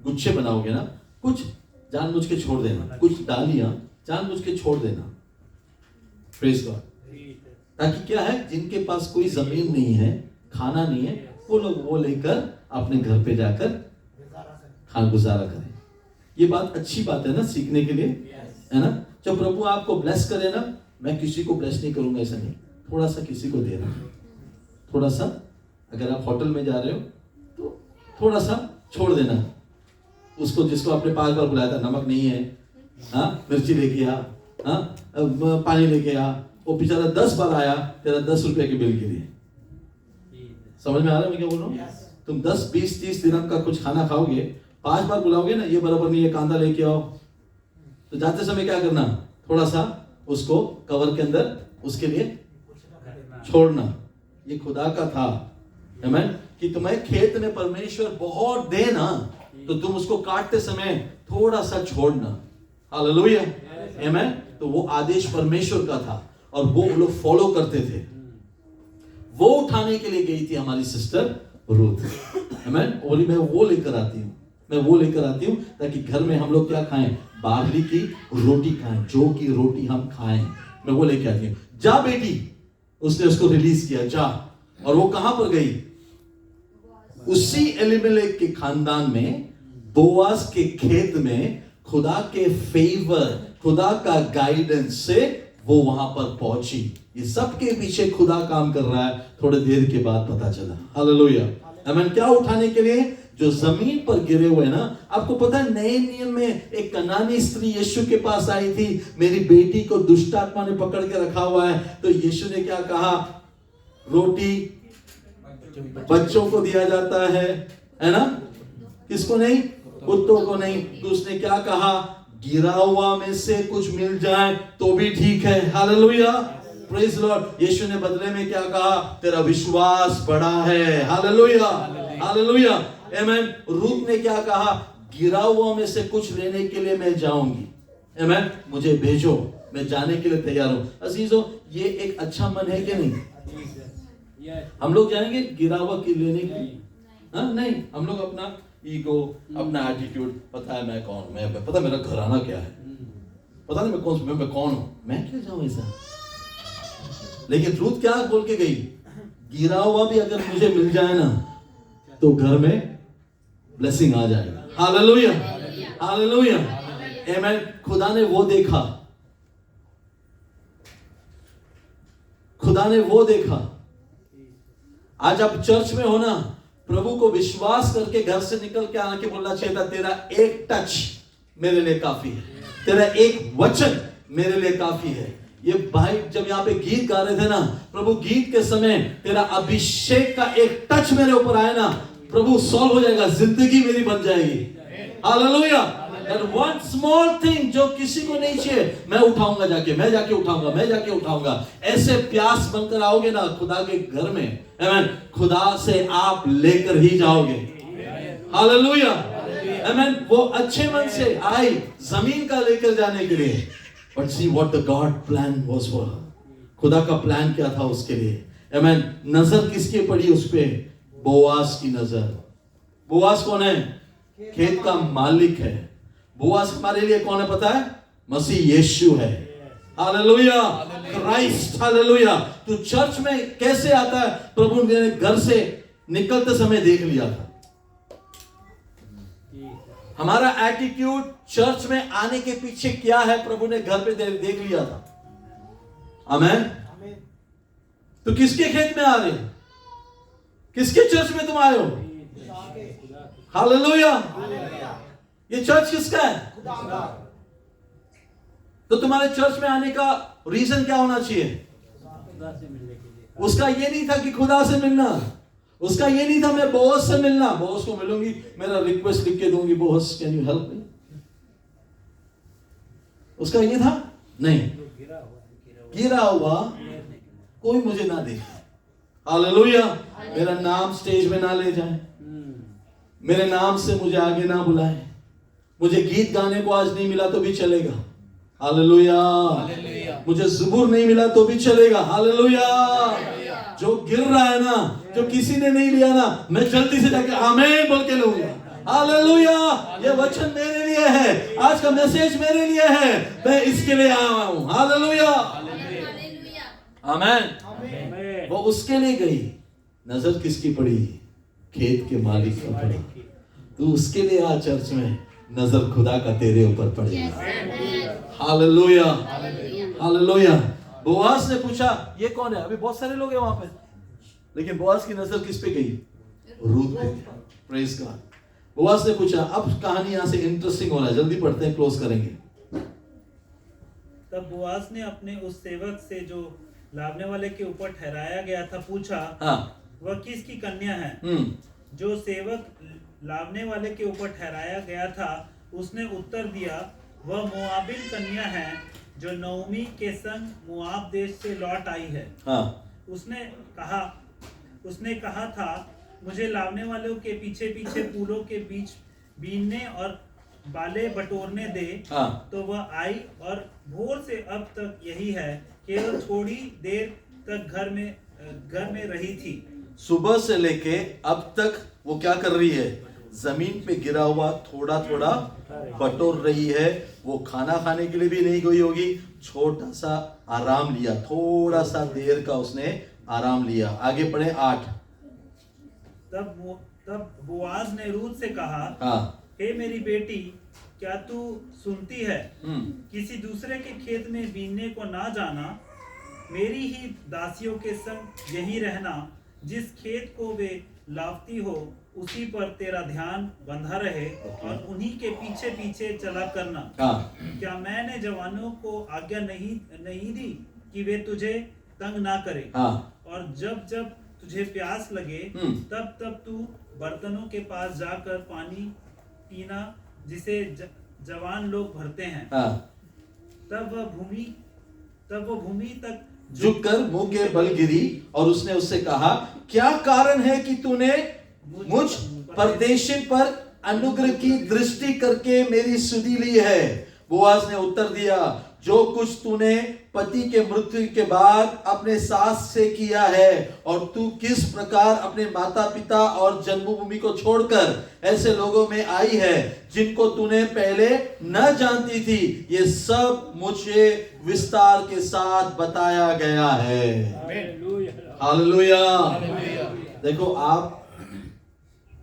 गुच्छे बनाओगे ना, कुछ जानबूझ के छोड़ देना, कुछ डालियां जानबूझ के छोड़ देना। Praise God. ताकि क्या है, जिनके पास कोई जमीन नहीं है, खाना नहीं है, वो लोग वो लेकर अपने घर पे जाकर खाना गुजारा करें। ये बात अच्छी बात है ना, सीखने के लिए, है ना। जब प्रभु आपको ब्लेस करे ना, मैं किसी को ब्लेस नहीं करूंगा ऐसा नहीं, थोड़ा सा किसी को दे रहा हूं, थोड़ा सा। अगर आप होटल में जा रहे हो तो थोड़ा सा छोड़ देना उसको, जिसको आपने 5 बार बुलाया था, नमक नहीं है, हाँ मिर्ची लेके आ, हाँ पानी लेके आ, वो बेचारा 10 बार आया तेरा 10 रुपए के बिल के लिए। समझ में आ रहा है मैं क्या बोल रहा हूँ? तुम 10, 20, 30 दिन का कुछ खाना खाओगे, 5 बार बुलाओगे ना, ये बराबर नहीं है, कांदा लेके आओ, तो जाते समय क्या करना, थोड़ा सा उसको कवर के अंदर उसके लिए छोड़ना। ये खुदा का था, आमीन। कि तुम्हें खेत में परमेश्वर बहुत दे ना, तो तुम उसको काटते समय थोड़ा सा छोड़ना। हालेलुया, आमीन। तो वो आदेश परमेश्वर का था और वो लोग फॉलो करते थे। वो उठाने के लिए गई थी हमारी सिस्टर रूथ, आमीन। बोली मैं वो लेकर आती हूँ ताकि घर में हम लोग क्या खाएं, बार्ली की रोटी खाएं, जौ की रोटी हम खाएं। मैं वो लेके आती हूँ, जा बेटी। उसने उसको रिलीज किया, जा। और वो कहां पर गई? उसी एलीमेलेक के खानदान में, बोआज के खेत में, खुदा के फेवर, खुदा का गाइडेंस से वो वहां पर पहुंची। ये सबके पीछे खुदा काम कर रहा है, थोड़ी देर के बाद पता चला। हालेलुया, आमीन। क्या उठाने के लिए? जो जमीन पर गिरे हुए ना। आपको पता है नए नियम में एक कनानी स्त्री यीशु के पास आई थी, मेरी बेटी को दुष्ट आत्मा ने पकड़ के रखा हुआ है। तो यीशु ने क्या कहा? रोटी बच्चों को दिया जाता है ना, किसको नहीं? कुत्तों को नहीं। तो उसने क्या कहा? गिरा हुआ में से कुछ मिल जाए तो भी ठीक है। Hallelujah, praise Lord. यीशु ने बदले में क्या कहा? तेरा विश्वास बड़ा है। हालेलुया, हालेलुया, आमीन। रूथ ने क्या कहा? गिरा हुआ में से कुछ लेने के लिए मैं जाऊंगी, आमीन। मुझे भेजो, मैं जाने के लिए तैयार हूं। अजीजों, ये एक अच्छा मन है कि नहीं? हम लोग जाएंगे गिरा हुआ की लेने के लिए? हाँ नहीं, हम लोग अपना ईगो, अपना एटीट्यूड, पता है मैं कौन, मैं पता मेरा घराना क्या है, पता नहीं मैं कौन हूं, मैं क्यों जाऊं ऐसा। लेकिन रूथ क्या बोल के गई? गिरा हुआ भी अगर मुझे मिल जाए ना तो घर में ब्लेसिंग आ जाएगा। हालेलुया, हालेलुया, आमीन। खुदा ने वो देखा, खुदा ने वो देखा। आज आप चर्च में हो ना, प्रभु को विश्वास करके घर से निकल के आके बोलना चाहिए था, तेरा एक टच मेरे लिए काफी है, तेरा एक वचन मेरे लिए काफी है। ये भाई जब यहाँ पे गीत गा रहे थे ना, प्रभु गीत के समय तेरा अभिषेक का एक टच मेरे ऊपर आए ना, प्रभु सॉल्व हो जाएगा, जिंदगी मेरी बन जाएगी। Hallelujah. That one small thing जो किसी को नहीं चाहिए, मैं उठाऊंगा जाके, मैं जाके उठाऊंगा। ऐसे प्यास बनकर आओगे ना खुदा के घर में, आमीन, खुदा से आप लेकर ही जाओगे। हालेलुया, आमीन। वो अच्छे मन से आई जमीन का लेकर जाने के लिए। But see what the God plan was for her. खुदा का प्लान क्या था उसके लिए, आमीन। नजर किसकी पड़ी उस पे? बोआज की नजर। बोआज कौन है? खेत का मालिक है। बोआज हमारे लिए कौन है पता है? मसीह यीशु है। Hallelujah, Christ, hallelujah. तो चर्च में कैसे आता है? प्रभु ने घर से निकलते समय देख लिया था। हमारा एटीट्यूड चर्च में आने के पीछे क्या है, प्रभु ने घर पे देख लिया था। आमेन। तो किसके खेत में आ रहे हो? किसके चर्च में तुम आए हो? हालेलुया। ये चर्च किसका है? तो तुम्हारे चर्च में आने का रीजन क्या होना चाहिए? उसका ये नहीं था कि खुदा से मिलना, उसका ये नहीं था मैं बॉस से मिलना, बॉस को मिलूंगी, मेरा रिक्वेस्ट लिख के दूंगी, boss can you help me. उसका ये था नहीं, गिरा हुआ कोई मुझे ना देखे। हालेलुया। मेरा नाम स्टेज में ना ले जाए, मेरे नाम से मुझे आगे ना बुलाए, मुझे गीत गाने को आज नहीं मिला तो भी चलेगा। हालेलुया। मुझे ज़बूर नहीं मिला तो भी चलेगा। हालेलुया। जो गिर रहा है ना, जो किसी ने नहीं लिया ना, मैं जल्दी से जाके आमीन बोल के लूंगा। हालेलुया। ये वचन मेरे लिए है, आज का मैसेज मेरे लिए है, मैं इसके लिए आया हूं। हालेलुया। आमीन। वो उसके लिए गई, नजर किसकी पड़ी? खेत के मालिक का पड़ा। तू उसके लिए आ चर्च में, नजर खुदा का तेरे ऊपर पड़ेगा। Hallelujah, hallelujah. बोआज ने पूछा ये कौन है? अभी बहुत सारे लोग हैं वहां पे, लेकिन बोआज की नजर किस पे गई? रूथ पे। Praise God. बोआज ने पूछा, अब कहानी यहां से इंटरेस्टिंग हो रहा है, जल्दी पढ़ते हैं, क्लोज करेंगे। तब बोआज ने अपने उस सेवक से जो लावने वाले के ऊपर ठहराया गया था पूछा, वह किसकी कन्या है? जो सेवक लावने वाले के ऊपर ठहराया गया था उसने उत्तर दिया, वह मोआबिन कन्या है जो नओमी के संग मोआब देश से लौट आई है। उसने कहा था, मुझे लावने वालों के पीछे पीछे फूलों के बीच बीनने और बाले बटोरने दे। तो वह आई और भोर से अब तक यही है, केवल थोड़ी देर तक घर में रही थी। सुबह से लेके अब तक वो क्या कर रही है? जमीन पे गिरा हुआ थोड़ा थोड़ा बटोर रही है। वो खाना खाने के लिए भी नहीं गई होगी, छोटा सा आराम लिया, थोड़ा सा देर का उसने आराम लिया। आगे पढ़े 8। तब बोआज ने रूथ से कहा, हे मेरी बेटी, क्या तू सुनती है? किसी दूसरे के खेत में बीनने को ना जाना, मेरी ही दासियों के संग यहीं रहना। जिस खेत को वे लावती हो उसी पर तेरा ध्यान बंधा रहे और उन्हीं के पीछे पीछे चला करना। क्या मैंने जवानों को आज्ञा नहीं दी कि वे तुझे तंग ना करे? और जब जब तुझे प्यास लगे तब तब तू बर्तनों के पास जाकर पानी पीना, जिसे जवान लोग भरते हैं। तब वो भूमि तक झुककर मुंह के बल गिरी और उसने उससे कहा, क्या कारण है कि तूने मुझ परदेशी पर अनुग्रह की दृष्टि करके मेरी सुधि ली है? बोआज ने उत्तर दिया, जो कुछ तूने पति के मृत्यु के बाद अपने सास से किया है, और तू किस प्रकार अपने माता पिता और जन्मभूमि को छोड़कर ऐसे लोगों में आई है जिनको तूने पहले न जानती थी, ये सब मुझे विस्तार के साथ बताया गया है। हालेलुया। देखो, आप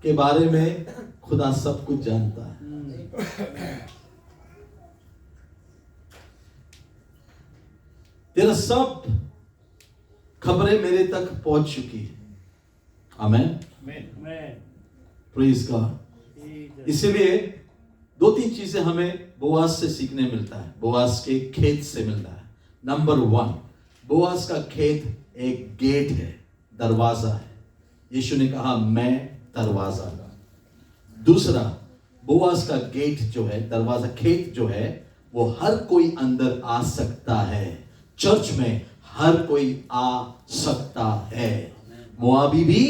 के बारे में खुदा सब कुछ जानता है। तेरा सब खबरें मेरे तक पहुंच चुकी है। आमेन। Praise god. इसीलिए 2-3 चीजें हमें बोआज से सीखने मिलता है, बोआज के खेत से मिलता है। नंबर 1, बोआज का खेत एक गेट है, दरवाजा है। यीशु ने कहा, मैं दरवाजा का। दूसरा, बोआज का गेट जो है, दरवाजा, खेत जो है, वो हर कोई अंदर आ सकता है। चर्च में हर कोई आ सकता है। मोआबी भी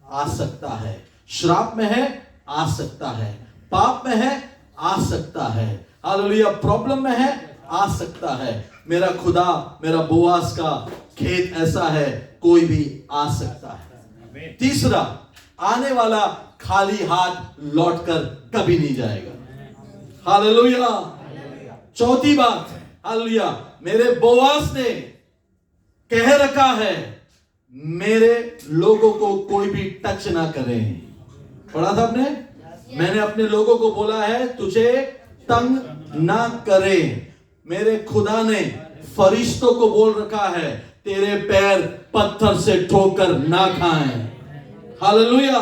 आ सकता है, श्राप में है आ सकता है, पाप में है आ सकता है, हालेलुया, प्रॉब्लम में है आ सकता है। मेरा खुदा, मेरा बोआज का खेत ऐसा है, कोई भी आ सकता है। तीसरा, आने वाला खाली हाथ लौटकर कभी नहीं जाएगा। हालेलुया। चौथी बात, हालेलुया। मेरे बोआज ने कह रखा है मेरे लोगों को कोई भी टच ना करे। पढ़ा था आपने? मैंने अपने लोगों को बोला है तुझे तंग ना करे। मेरे खुदा ने फरिश्तों को बोल रखा है तेरे पैर पत्थर से ठोकर ना खाएं। हालेलुया।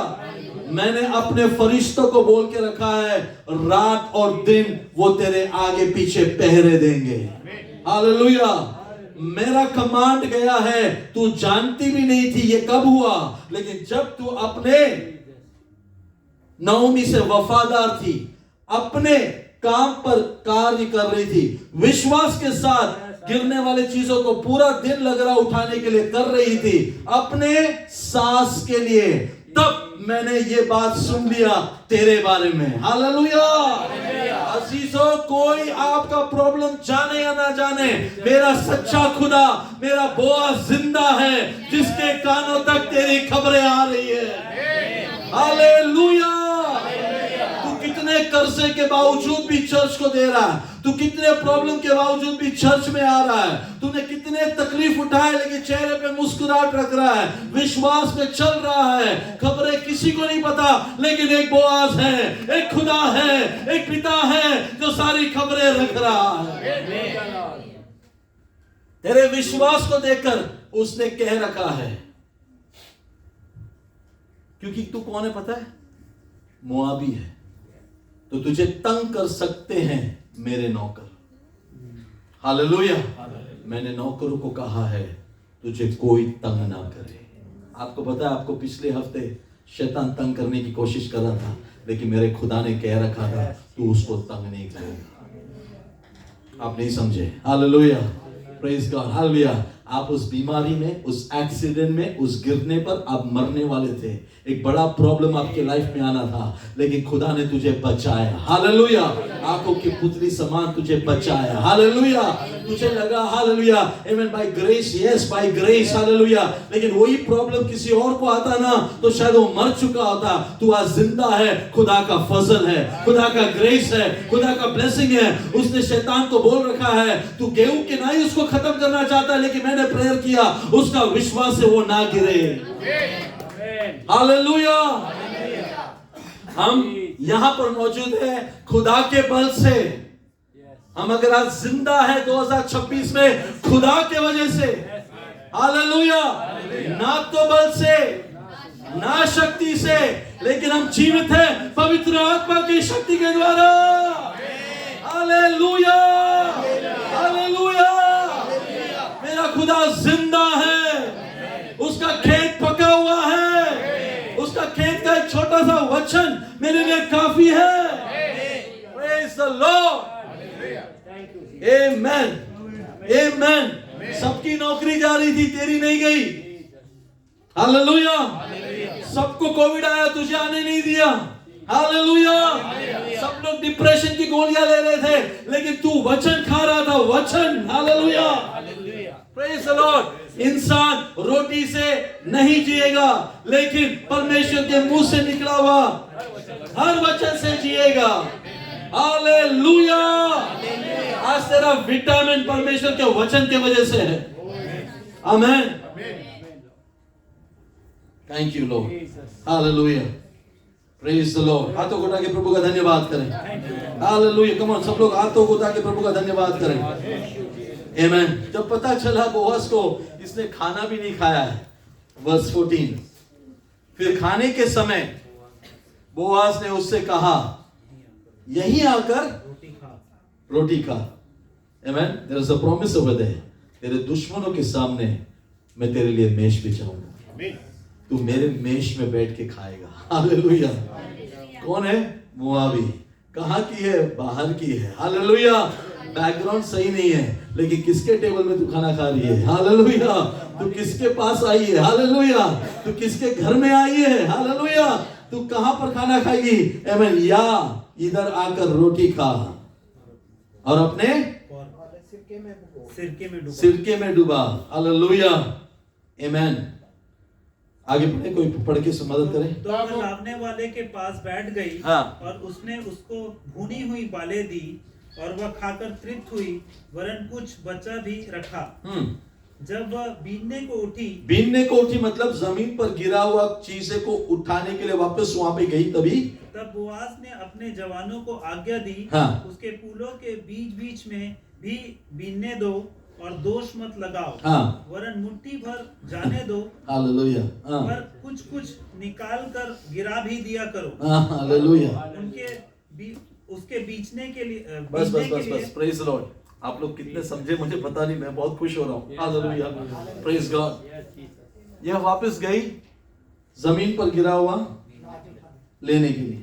मैंने अपने फरिश्तों को बोल के रखा है रात और दिन वो तेरे आगे पीछे पहरे देंगे। हालेलुया। मेरा कमांड गया है, तू जानती भी नहीं थी ये कब हुआ, लेकिन जब तू अपने नओमी से वफादार थी, अपने काम पर कार्य कर रही थी, विश्वास के साथ गिरने वाले चीजों को पूरा दिन लग रहा उठाने के लिए कर रही थी अपने सास के लिए, तब मैंने ये बात सुन लिया तेरे बारे में। हालेलुया। अजीजों, कोई आपका प्रॉब्लम जाने या ना जाने, मेरा सच्चा खुदा, मेरा बोआज जिंदा है जिसके कानों तक तेरी खबरें आ रही है। हालेलुया। तू कितने कर्जे के बावजूद भी चर्च को दे रहा है, तू कितने प्रॉब्लम के बावजूद भी चर्च में आ रहा है, तूने कितने तकलीफ उठाए लेकिन चेहरे पे मुस्कुराहट रख रहा है, विश्वास में चल रहा है। खबरें किसी को नहीं पता, लेकिन एक बोआज है, एक खुदा है, एक पिता है जो सारी खबरें रख रहा है। तेरे विश्वास को देखकर उसने कह रखा है, क्योंकि तू कौन है पता है? मोआबी है, तो तुझे तंग कर सकते हैं मेरे नौकर। हालेलुया। मैंने नौकरों को कहा है तुझे कोई तंग ना करे। आपको पता है, आपको पिछले हफ्ते शैतान तंग करने की कोशिश कर रहा था, लेकिन मेरे खुदा ने कह रखा था तू उसको तंग नहीं करेगा। आप नहीं समझे? हालेलुया। Praise God. हालेलुया। आप उस बीमारी में, उस एक्सीडेंट में, उस गिरने पर आप मरने वाले थे, एक बड़ा प्रॉब्लम आपके लाइफ में आना था, लेकिन खुदा ने तुझे बचाया। हालेलुया। आंखों की पुतली समान तुझे बचाया। हालेलुया। तुझे लगा hallelujah amen by grace, yes by grace, hallelujah, लेकिन वही प्रॉब्लम किसी और को आता ना तो शायद वो मर चुका होता। तू आज जिंदा है, खुदा का फजल है, खुदा का ग्रेस है, खुदा का ब्लेसिंग है। उसने शैतान को बोल रखा है तू गेहूं के ना ही उसको खत्म करना चाहता है, लेकिन मैंने प्रेयर किया उसका विश्वास से वो ना गिरे। हालेलुया। हम यहां पर मौजूद है खुदा के बल से। हम अगर आज जिंदा है 2026 में खुदा के वजह से। हालेलुया। ना तो बल से, ना शक्ति से, लेकिन हम जीवित हैं पवित्र आत्मा की शक्ति के द्वारा। हालेलुया। हालेलुया। मेरा खुदा जिंदा है, उसका खेत पका हुआ है, उसका खेत का एक छोटा सा वचन मेरे लिए काफी है। Praise the lord. Amen. Amen. सबकी नौकरी जा रही थी, तेरी नहीं गई। हालेलुया। सबको कोविड आया, तुझे आने नहीं दिया। हालेलुया। सब लोग डिप्रेशन की गोलियां ले रहे थे, लेकिन तू वचन खा रहा था, वचन। हालेलुया। Praise the Lord. इंसान रोटी से नहीं जिएगा, लेकिन परमेश्वर के मुंह से निकला हुआ हर वचन से जिएगा। हालेलुया। आज तेरा विटामिन परमेश्वर के वचन के वजह से है। Amen. Thank you lord. Hallelujah. Praise the lord. हाथों को उठा के प्रभु का धन्यवाद करें। हालेलुया। कम ऑन, सब लोग हाथों को उठा के प्रभु का धन्यवाद करें। आमेन। जब पता चला बोअज को इसने खाना भी नहीं खाया है, वर्स 14, फिर खाने के समय बोअज ने उससे कहा यहीं आकर रोटी खा। Amen. There is a promise over there. तेरे दुश्मनों के सामने मैं तेरे लिए मेज बिछाऊंगा, तू मेरे मेज में बैठ के खाएगा। हालेलुया। कौन है? मोआबी। कहां की है? बाहर की है। हालेलुया। बैकग्राउंड सही नहीं है, लेकिन किसके टेबल में तू खाना खा रही है? हालेलुया। तू किसके पास आई है? हालेलुया। तू किसके घर में आई है? हालेलुया। तू कहां पर खाना खाएगी? आमेन। या इधर आकर रोटी खा और अपने सिरके में डूबा। हालेलुया। आमेन। आगे पढ़े, कोई पढ़ के मदद करे। तो वो लावने वाले के पास बैठ गई। हाँ। और उसने उसको भुनी हुई बालें दी और वह खाकर तृप्त हुई, वरन कुछ बचा भी रखा। जब वह बीनने को उठी मतलब जमीन पर गिरा हुआ चीजें को उठाने के लिए वापस वहां पे गई, तभी तब बोआज ने अपने जवानों को आज्ञा दी, उसके फूलों के बीच बीच में भी बीनने दो और दोष मत लगाओ, वरन मुट्ठी भर जाने दो, हालेलुया, पर कुछ कुछ निकाल कर गिरा भी दिया करो, हालेलुया, उसके बीचने के लिए बस प्रेज द लॉर्ड। आप लोग कितने समझे मुझे पता नहीं, मैं बहुत खुश हो रहा हूँ। Hallelujah, praise God. यह वापस गई जमीन पर गिरा हुआ लेने के लिए।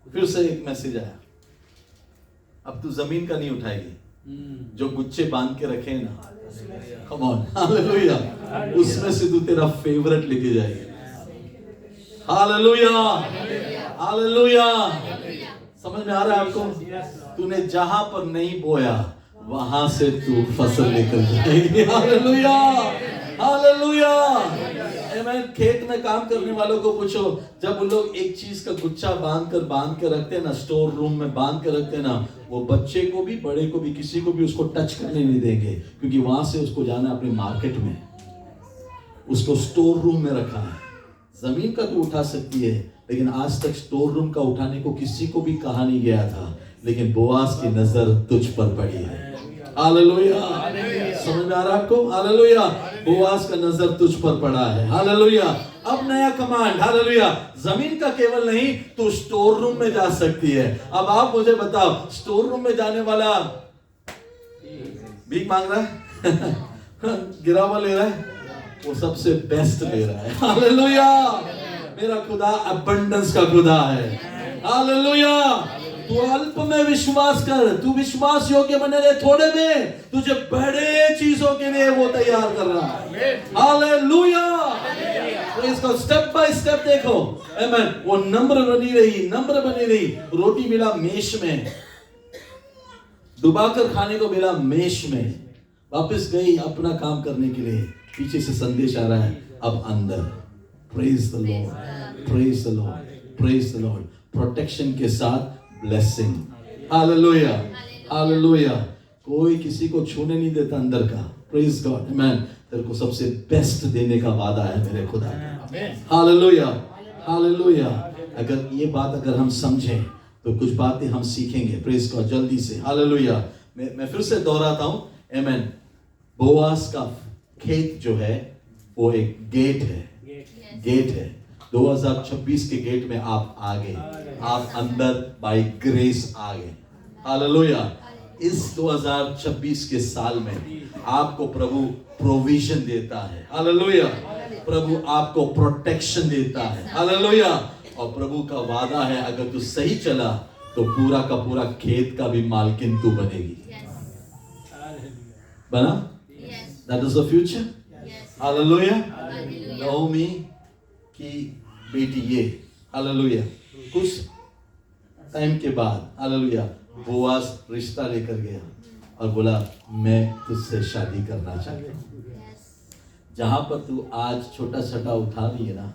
फिर से एक मैसेज आया, अब तू जमीन का नहीं उठाएगी, जो गुच्छे बांध के रखे हैं ना, कम ऑन, हालेलुया, उसमें से तू तेरा फेवरेट लेके जाएगी। Hallelujah, hallelujah. समझ में आ रहा है आपको? तूने जहां पर नहीं बोया वहां से तू फसल लेकर जाएगी। Hallelujah, hallelujah. आमीन। खेत में काम करने वालों को पूछो, जब उन लोग एक चीज का गुच्छा बांध के रखते हैं ना, स्टोर रूम में बांध के रखते हैं ना, वो बच्चे को भी बड़े को भी किसी को भी उसको टच करने नहीं देंगे, क्योंकि वहां से उसको जाना अपनी मार्केट में, उसको स्टोर रूम में रखा है। जमीन का तो उठा सकती है, लेकिन आज तक स्टोर रूम का उठाने को किसी को भी कहा नहीं गया था, लेकिन बोआज की नजर तुझ पर पड़ी है। हालेलुया, समझ में आ रहा है आपको? हालेलुया, बोआज का नजर तुझ पर पड़ा है। हालेलुया। अब नया कमांड, हालेलुया, जमीन का केवल नहीं, तू स्टोर रूम में जा सकती है। अब आप मुझे बताओ, स्टोर रूम में जाने वाला भीख मांग रहा है गिरा हुआ ले रहा है, वो सबसे बेस्ट ले रहा है। हालेलुया, मेरा खुदा अबंडेंस का खुदा है। हालेलुया। तू अल्प में विश्वास कर, तू विश्वास योग्य बने रहे थोड़े में, तुझे बड़े चीजों के लिए वो तैयार कर रहा है। हालेलुया। तो इसको स्टेप बाय स्टेप देखो। आमीन। वो नम्र बनी रही। रोटी मिला मेष में, डुबाकर खाने को मिला मेष में, वापस गई अपना काम करने के लिए। पीछे से संदेश आ रहा है, अब अंदर। Praise the Lord, praise the Lord, praise the Lord. Protection के साथ ब्लेसिंग। Hallelujah, hallelujah. कोई किसी को छूने नहीं देता अंदर का। Praise god. आमीन। तेरे को सबसे बेस्ट देने का वादा है मेरे खुदा का। Hallelujah, hallelujah. अगर ये बात अगर हम समझें तो कुछ बातें हम सीखेंगे। प्रेज गॉड, जल्दी से। हालेलुया। मैं फिर से दोहराता हूं। आमीन। बोआज का खेत जो है वो एक गेट है, गेट है। 2026 के गेट में आप आ गए, आप अंदर बाय ग्रेस आ गए। हालेलुया। इस 2026 के साल में आपको प्रभु प्रोविजन देता है। हालेलुया। प्रभु आपको प्रोटेक्शन देता है। हालेलुया। और प्रभु का वादा है, अगर तू सही चला तो पूरा का पूरा खेत का भी मालकिन तू बनेगी। बना? That is the future. Hallelujah. Naomi की बेटी ये, हालेलुया, कुछ टाइम के बाद, हालेलुया, बोआज रिश्ता लेकर गया और बोला, मैं तुझसे शादी करना चाहता हूँ। जहां पर तू आज छोटा छोटा उठा रही है ना,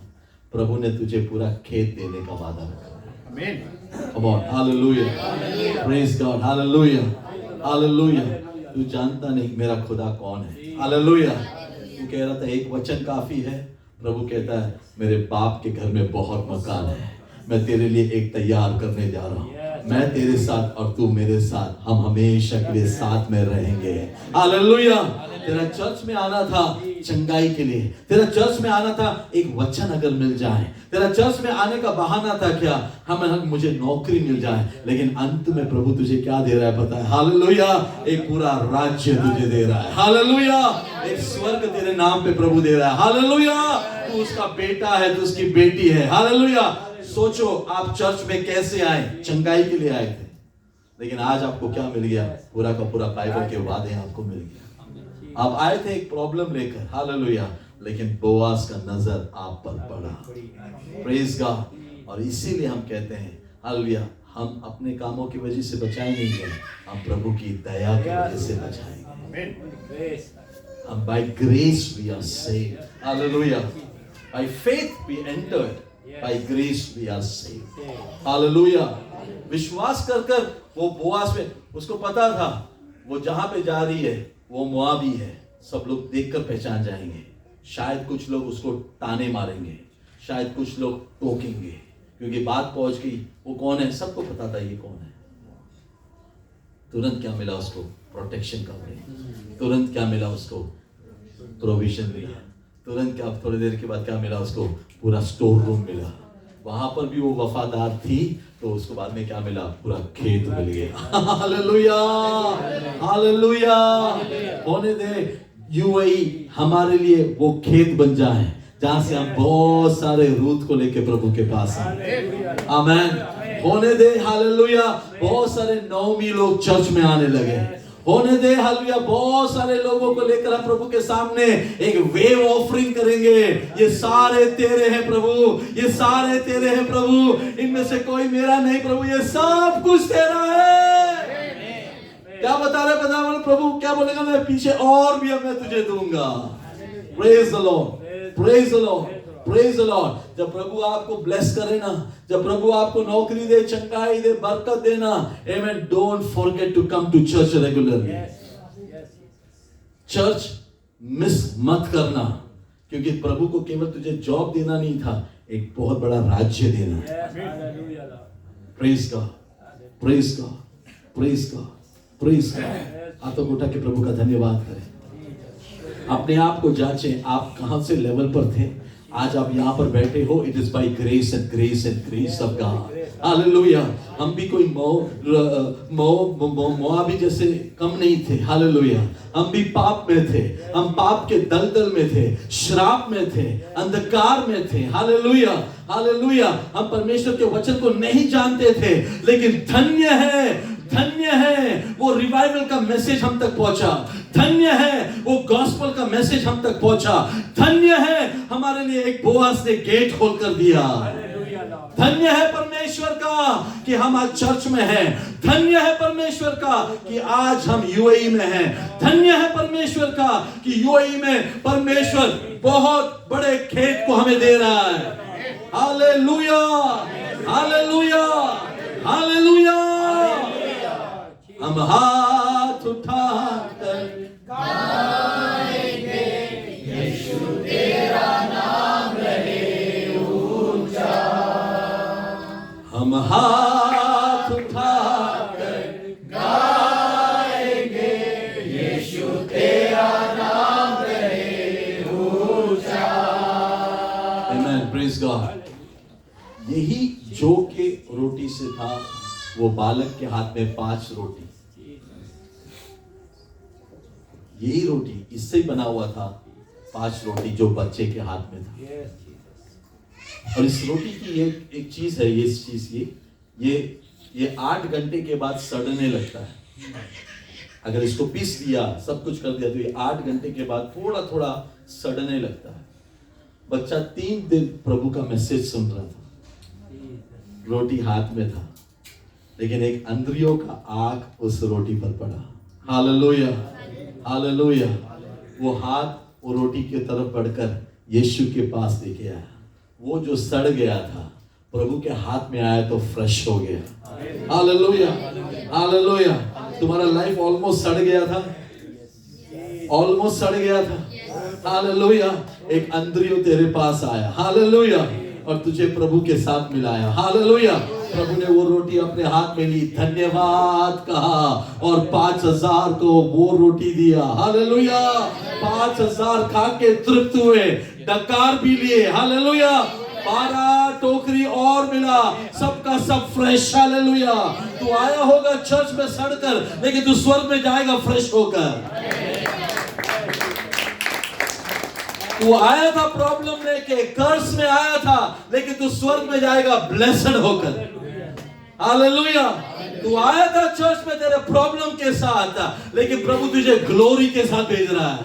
प्रभु ने तुझे पूरा खेत देने का वादा रखा है। आमीन। Come on, hallelujah, praise God, hallelujah, hallelujah. तू जानता नहीं मेरा खुदा कौन है। हालेलुया। तू कह रहा था एक वचन काफी है, प्रभु कहता है मेरे बाप के घर में बहुत मकान है, मैं तेरे लिए एक तैयार करने जा रहा हूँ। मैं तेरे साथ और तू मेरे साथ, हम हमेशा के लिए साथ में रहेंगे। हालेलुया। तेरा चर्च में आना था चंगाई के लिए, तेरा चर्च में आना था एक वचन अगर मिल जाए, तेरा चर्च में आने का बहाना था क्या, हम मुझे नौकरी मिल जाए, लेकिन अंत में प्रभु तुझे क्या दे रहा है पता है? हालेलुया। एक पूरा राज्य तुझे दे रहा है। हालेलुया। एक स्वर्ग तेरे नाम पे प्रभु दे रहा है। हालेलुया। तू उसका बेटा है, तू उसकी बेटी है। हालेलुया। सोचो आप चर्च में कैसे आए, चंगाई के लिए आए थे, लेकिन आज आपको क्या मिल गया? पूरा का पूरा बाइबल के वादे आपको मिल गया। आप आए थे एक प्रॉब्लम लेकर, हालेलुया, लेकिन बोआज का नजर आप पर पड़ा। Praise God. और इसीलिए हम कहते हैं, हालेलुया, हम अपने कामों की वजह से बचाए नहीं गए, हम प्रभु की दया की वजह से बचाएंगे। हम by grace we are saved. Hallelujah. By faith we entered. By grace we are saved. Hallelujah. विश्वास कर कर वो बोआस में, उसको पता था वो जहां पे जा रही है वो मोआबी है, सब लोग देखकर पहचान जाएंगे। शायद कुछ लोग उसको ताने मारेंगे, शायद कुछ लोग टोकेंगे, क्योंकि बात पहुंच गई वो कौन है, सबको पता था ये कौन है। तुरंत क्या मिला उसको, प्रोटेक्शन का मिला। तुरंत क्या मिला उसको, प्रोविजन मिला। तुरंत क्या, थोड़ी देर के बाद क्या मिला उसको, पूरा स्टोर रूम मिला। वहां पर भी वो वफादार थी तो उसको बाद में क्या मिला, पूरा खेत मिल गया। Hallelujah, hallelujah. होने दे यूएई हमारे लिए वो खेत बन जाए जहां से हम बहुत सारे रूत को लेके प्रभु के पास आए। आमेन। होने दे, हालेलुया, बहुत सारे नौमी लोग चर्च में आने लगे। होने दे, हालेलुया, बहुत सारे लोगों को लेकर हम प्रभु के सामने एक वेव ऑफरिंग करेंगे। ये सारे तेरे हैं प्रभु, ये सारे तेरे हैं प्रभु, इनमें से कोई मेरा नहीं प्रभु, ये सब कुछ तेरा है। क्या बता रहे पता है प्रभु, क्या बोलेगा, मैं पीछे और भी मैं तुझे दूंगा। Praise the Lord, praise the Lord, praise the Lord. जब प्रभु आपको ब्लेस करे ना, जब प्रभु आपको नौकरी दे, चंगाई दे, बरकत देना, amen, don't forget to come to church regularly. Church miss मत करना, क्योंकि प्रभु को केवल तुझे जॉब देना नहीं था, एक बहुत बड़ा राज्य देना। Praise God, praise God, praise God, praise God. हाथों को उठा के प्रभु का धन्यवाद करें। अपने आप को जांचें, आप कहां से लेवल पर थे, आज आप यहाँ पर बैठे हो, it is by grace and grace and grace of god. Hallelujah. हम भी कोई मोआबी जैसे कम नहीं थे। हालेलुया। हम भी पाप में थे, हम पाप के दलदल में थे, श्राप में थे, अंधकार में थे। Hallelujah, hallelujah. हम परमेश्वर के वचन को नहीं जानते थे, लेकिन धन्य है, धन्य है वो रिवाइवल का मैसेज हम तक पहुंचा। धन्य है वो गॉस्पेल का मैसेज हम तक पहुंचा। धन्य है हमारे लिए एक बोआस ने गेट खोल कर दिया। धन्य है परमेश्वर का कि हम आज चर्च में हैं। धन्य है परमेश्वर का कि आज हम यूएई में हैं। धन्य है परमेश्वर का कि यूएई में परमेश्वर बहुत बड़े खेत को हमें दे रहा है। Hallelujah, hallelujah, hallelujah. हम हाथ उठाकर गाएंगे, यीशु तेरा नाम रहे ऊंचा। हम हाथ उठाकर गाएंगे, यीशु तेरा नाम रहे ऊंचा। आमेन, प्रेज गॉड। यही जो के रोटी से था, वो बालक के हाथ में 5 रोटी, यही रोटी इससे ही बना हुआ था। 5 रोटी जो बच्चे के हाथ में था। और इस रोटी की एक चीज है, ये चीज ये 8 घंटे के बाद सड़ने लगता है। अगर इसको पीस दिया, सब कुछ कर दिया, तो ये 8 घंटे के बाद थोड़ा थोड़ा सड़ने लगता है। बच्चा 3 दिन प्रभु का मैसेज सुन रहा था, रोटी हाथ में था, लेकिन एक अंदरियों का आग उस रोटी पर पड़ा। Hallelujah, hallelujah. वो हाथ वो रोटी की तरफ बढ़कर यीशु के पास लेके आया। वो जो सड़ गया था प्रभु के हाथ में आया तो फ्रेश हो गया। Hallelujah, hallelujah. तुम्हारा लाइफ ऑलमोस्ट सड़ गया था, ऑलमोस्ट सड़ गया था। हालेलुया। एक अंदरियो तेरे पास आया। हालेलुया। और तुझे प्रभु के साथ मिलाया। हालेलुया। प्रभु ने वो रोटी अपने हाथ में ली, धन्यवाद कहा और 5000 को वो रोटी दिया। हालेलुया। 5000 खा के तृप्त हुए, डकार भी लिए। हालेलुया। 12 टोकरी और मिला, सबका सब फ्रेश। हालेलुया। तू आया होगा चर्च में सड़कर, लेकिन तू स्वर्ग में जाएगा फ्रेश होकर। तू आया था प्रॉब्लम लेके, कर्ज में आया था, लेकिन तू स्वर्ग में जाएगा ब्लेस्ड होकर। हालेलुया। तू आया था चर्च में तेरे प्रॉब्लम के साथ, लेकिन प्रभु तुझे ग्लोरी के साथ भेज रहा है।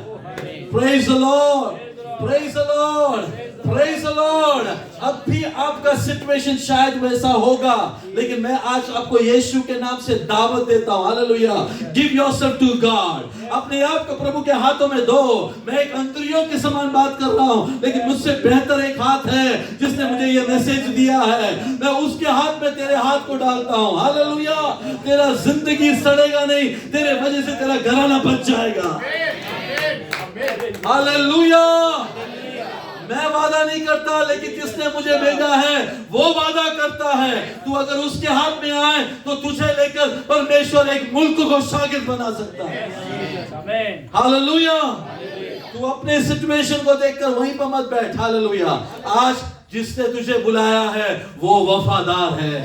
Praise the Lord, praise the Lord. Praise the Lord. अब भी आपका सिचुएशन शायद वैसा होगा, लेकिन मैं आज आपको यीशु के नाम से दावत देता हूं, hallelujah. Give yourself to God, अपने आप को प्रभु के हाथों में दो। मैं एक अंतरियों के समान बात कर रहा हूं, लेकिन मुझसे बेहतर एक हाथ है जिसने मुझे ये मैसेज दिया है। मैं उसके हाथ में तेरे हाथ को डालता हूं, हालेलुया। तेरा जिंदगी सड़ेगा नहीं, तेरे वजह से तेरा घराना बच जाएगा, हालेलुया। मैं वादा नहीं करता, लेकिन जिसने मुझे भेजा है वो वादा करता है। तू अगर उसके हाथ में आए तो तुझे लेकर परमेश्वर एक मुल्क को शागिर्द बना सकता है, हालेलुया। तू अपने सिचुएशन को देखकर वहीं पर मत बैठ, हालेलुया। आज जिसने तुझे बुलाया है वो वफादार है।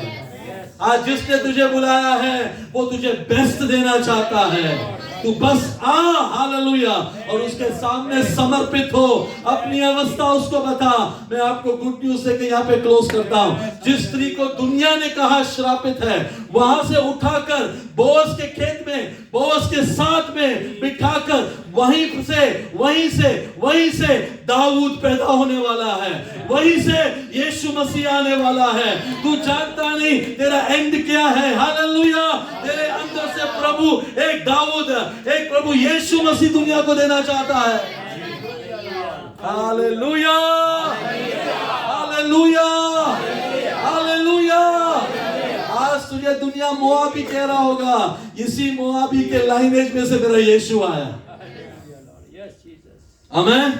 आज जिसने तुझे बुलाया है वो तुझे बेस्ट देना चाहता है। तू बस आ, हालेलुया, और उसके सामने समर्पित हो, अपनी अवस्था उसको बता। मैं आपको गुड न्यूज देके यहाँ पे क्लोज करता हूँ। जिस स्त्री को दुनिया ने कहा श्रापित है, वहां से उठाकर बोअज के खेत में, बोअज के साथ में बिठाकर वहीं से दाऊद पैदा होने वाला है, वहीं से यीशु मसीह आने वाला है। तू जानता नहीं तेरा एंड क्या है, हालेलुया। तेरे अंदर से प्रभु एक दाऊद, एक प्रभु यीशु मसीह दुनिया को देना चाहता है, हालेलुया, हालेलुया, हालेलुया। आज तुझे दुनिया मोआबी कह रहा होगा, इसी मोआबी के लाइनेज में से मेरा यीशु आया, आमेन।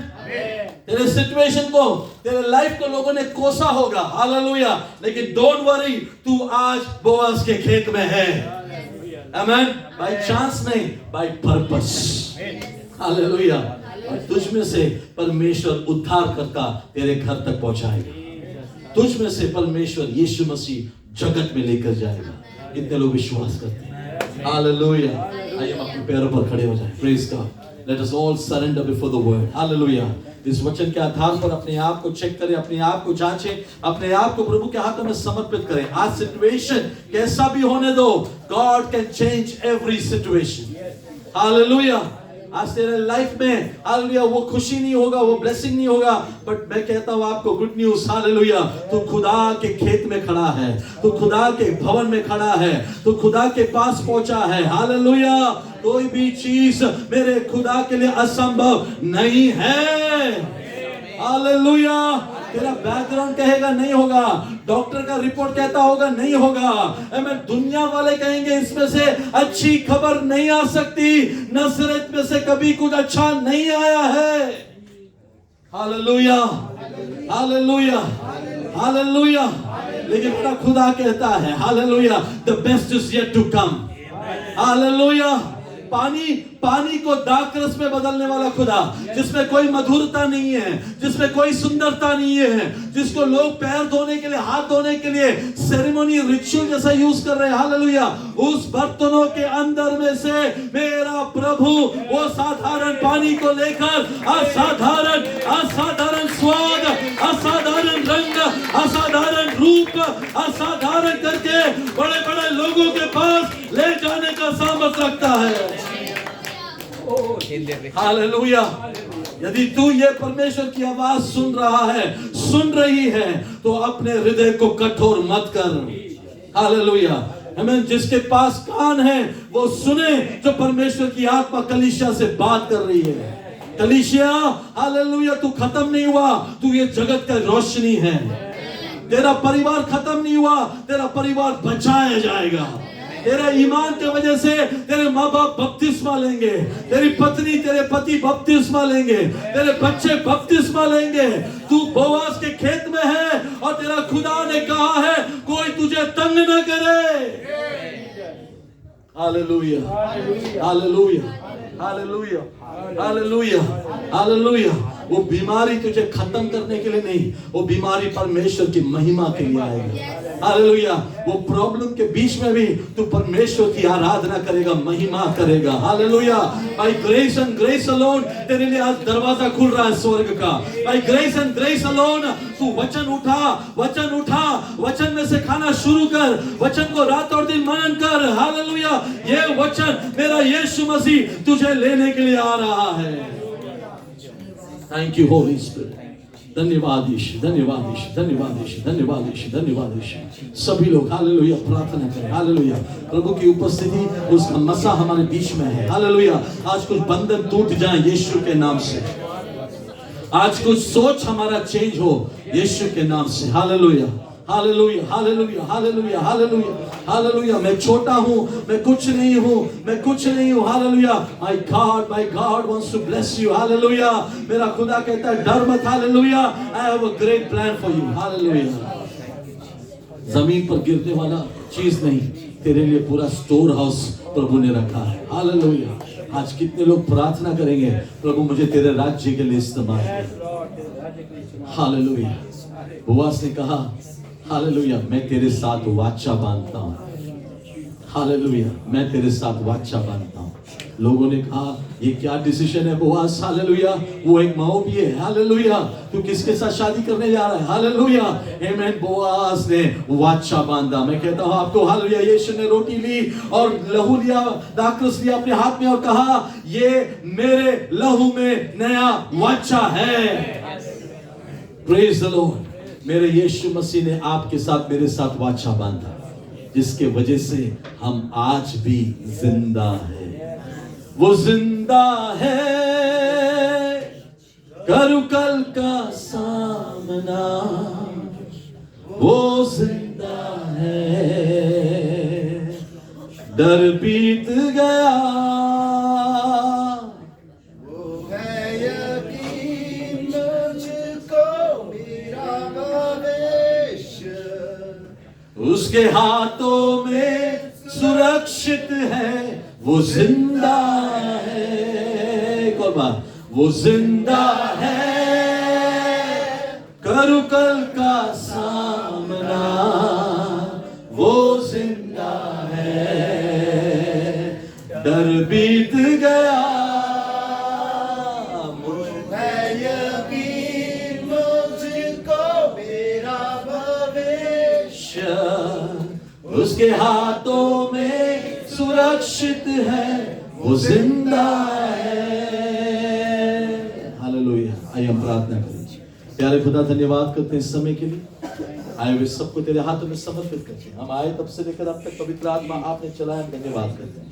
तेरे सिचुएशन को, तेरे लाइफ को लोगों ने कोसा होगा, हालेलुया, लेकिन डोंट वरी, तू आज बोअज के खेत में है, आमेन। बाय चांस नहीं, बाय पर्पस, हालेलुया। और तुझ में से परमेश्वर उद्धार करता तेरे घर तक पहुंचाएगा। तुझ में से परमेश्वर यीशु मसीह जगत में लेकर जाएगा। कितने लोग विश्वास करते हैं, हालेलुया। आइए हम अपने पैरों पर खड़े हो जाएं, praise God. Let us all surrender before the word. Hallelujah. इस वचन के आधार पर अपने आप को चेक करें, अपने आप को जांचें, अपने आप को प्रभु के हाथों में समर्पित करें। आज सिचुएशन कैसा भी होने दो, God can change every situation. Hallelujah. आज तेरे लाइफ में हालेलुया वो खुशी नहीं होगा, वो ब्लेसिंग नहीं होगा, बट मैं कहता हूँ आपको गुड न्यूज, हालेलुया। तू खुदा के खेत में खड़ा है, तू खुदा के भवन में खड़ा है, तू खुदा के पास पहुंचा है, हालेलुया। कोई भी चीज मेरे खुदा के लिए असंभव नहीं है, हालेलुया। तेरा बैकग्राउंड कहेगा नहीं होगा, डॉक्टर का रिपोर्ट कहता होगा नहीं होगा, मैं दुनिया वाले कहेंगे इसमें से अच्छी खबर नहीं आ सकती, नजरत में से कभी कुछ अच्छा नहीं आया है, हालेलुया, हालेलुया, हालेलुया। लेकिन मेरा खुदा कहता है, hallelujah, the best is yet to come, hallelujah. पानी को दाख रस में बदलने वाला खुदा, जिसमें कोई मधुरता नहीं है, जिसमें कोई सुंदरता नहीं है, जिसको लोग पैर धोने के लिए, हाथ धोने के लिए सेरेमनी रिचुअल जैसा यूज कर रहे हैं, हालेलुया। उस बर्तनों के अंदर में से मेरा प्रभु वो साधारण पानी को लेकर असाधारण स्वाद, असाधारण रंग, असाधारण रूप, असाधारण करके बड़े बड़े लोगों के पास ले जाने का सामर्थ्य रखता है, हालेलुया। यदि तू ये परमेश्वर की आवाज सुन रहा है, सुन रही है, तो अपने हृदय को कठोर मत कर, हालेलुया। हमें जिसके पास कान है वो सुने, जो परमेश्वर की आत्मा कलीसिया से बात कर रही है। कलीसिया, हालेलुया, तू खत्म नहीं हुआ, तू ये जगत का रोशनी है। तेरा परिवार खत्म नहीं हुआ, तेरा परिवार बचाया जाएगा। तेरे ईमान की वजह से तेरे माँ बाप बपतिस्मा लेंगे, तेरी पत्नी, तेरे पति बपतिस्मा लेंगे, तेरे बच्चे बपतिस्मा लेंगे। तू बोआज के खेत में है और तेरा खुदा ने कहा है कोई तुझे तंग न करे, hallelujah, hallelujah, hallelujah, hallelujah, hallelujah. वो बीमारी तुझे खत्म करने के लिए नहीं, वो बीमारी परमेश्वर की महिमा के लिए आएगी, हालेलुया। वो प्रॉब्लम के बीच में भी तू परमेश्वर की आराधना करेगा, महिमा करेगा, hallelujah. By grace and grace alone तेरे लिए आज दरवाजा खुल रहा है स्वर्ग का। By grace and grace alone तू वचन उठा, वचन में से खाना शुरू कर, वचन को रात और दिन मनन कर, हालेलुया। ये वचन मेरा यीशु मसीह तुझे लेने के लिए आ रहा है। थैंक यू होली स्पिरिट, धन्यवाद यीशु, धन्यवाद यीशु, धन्यवाद यीशु, धन्यवाद यीशु, धन्यवाद यीशु। सभी लोग हालेलुया प्रार्थना करें। हालेलुया, प्रभु की उपस्थिति, उसका मसा हमारे बीच में है। हालेलुया, आज कुछ बंधन टूट जाए यीशु के नाम से। आज कुछ सोच हमारा चेंज हो यीशु के नाम से। Hallelujah, hallelujah, hallelujah, hallelujah, hallelujah, hallelujah. मैं छोटा हूँ, मैं कुछ नहीं हूँ, मैं कुछ नहीं हूँ। Hallelujah, my God wants to bless you। Hallelujah, मेरा खुदा कहता है डर मत। Hallelujah, I have a great plan for you। Hallelujah, जमीन पर गिरने वाला चीज नहीं, तेरे लिए पूरा स्टोर हाउस प्रभु ने रखा है। हालेलुया, आज कितने लोग प्रार्थना करेंगे, प्रभु मुझे तेरे राज्य के लिए इस्तेमाल कर। हालेलुया, बोआज ने कहा हालेलुया, मैं तेरे साथ वाचा बांधता हूँ। हालेलुया, मैं तेरे साथ वाचा बांधता हूँ। लोगों ने कहा ये क्या डिसीजन है बोआज? हालेलुया, वो एक मओबी है। हालेलुया, तू किसके साथ शादी करने जा रहा है? हालेलुया, आमेन। बोआज ने वाचा बांधा। मैं कहता हूँ आपको हालेलुया, यीशु ने रोटी ली और लहू लिया, दाखरस लिया अपने हाथ में और कहा ये मेरे लहू में नया वाचा है। Praise the Lord. मेरे यीशु मसीह ने आपके साथ, मेरे साथ वाचा बांधा, जिसके वजह से हम आज भी जिंदा है। वो जिंदा है, करूं कल का सामना। वो जिंदा है, डर बीत गया। उसके हाथों में सुरक्षित है, वो जिंदा है। एक और बार, वो जिंदा है, करूं कल का सामना। वो जिंदा है, डर बीत गया। उसके हाथों में सुरक्षित है, वो जिंदा है। हालेलुया, आइए हम प्रार्थना करें। प्यारे खुदा, धन्यवाद करते हैं इस समय के लिए। आए हुए सबको तेरे हाथों में समर्पित करते हैं। हम आए तब से लेकर अब तक पवित्र आत्मा आपने चलाया, धन्यवाद करते हैं।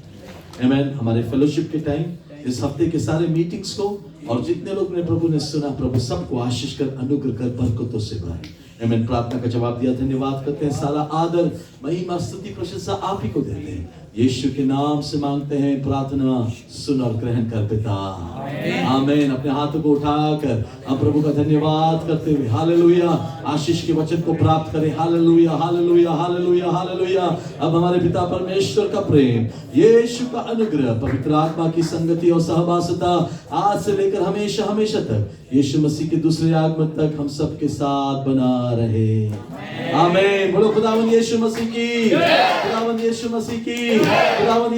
आमेन। हमारे फेलोशिप के टाइम, इस हफ्ते के सारे मीटिंग्स को और जितने लोग ने प्रभु ने सुना, प्रभु सबको आशीष कर, अनुग्रह कर, बरकतों से भरे। आमीन। प्रार्थना का जवाब दिया, धन्यवाद करते हैं। सारा आदर, महिमा, स्तुति, प्रशंसा आप ही को देते हैं। यीशु के नाम से मांगते हैं, प्रार्थना सुन और ग्रहण कर पिता। आमीन। अपने हाथों को उठाकर हम प्रभु का धन्यवाद करते हुए हालेलुया आशीष के वचन को प्राप्त करें। Hallelujah, hallelujah, hallelujah, hallelujah. अब हमारे पिता परमेश्वर का प्रेम, यीशु का अनुग्रह, पवित्र आत्मा की संगति और सहवासता आज से लेकर हमेशा हमेशा तक, यीशु मसीह के दूसरे आगमन तक हम सबके साथ बना रहे। आमीन। बोलो खुदावंद यीशु मसीह की, खुदावंद यीशु मसीह की, खुदावंद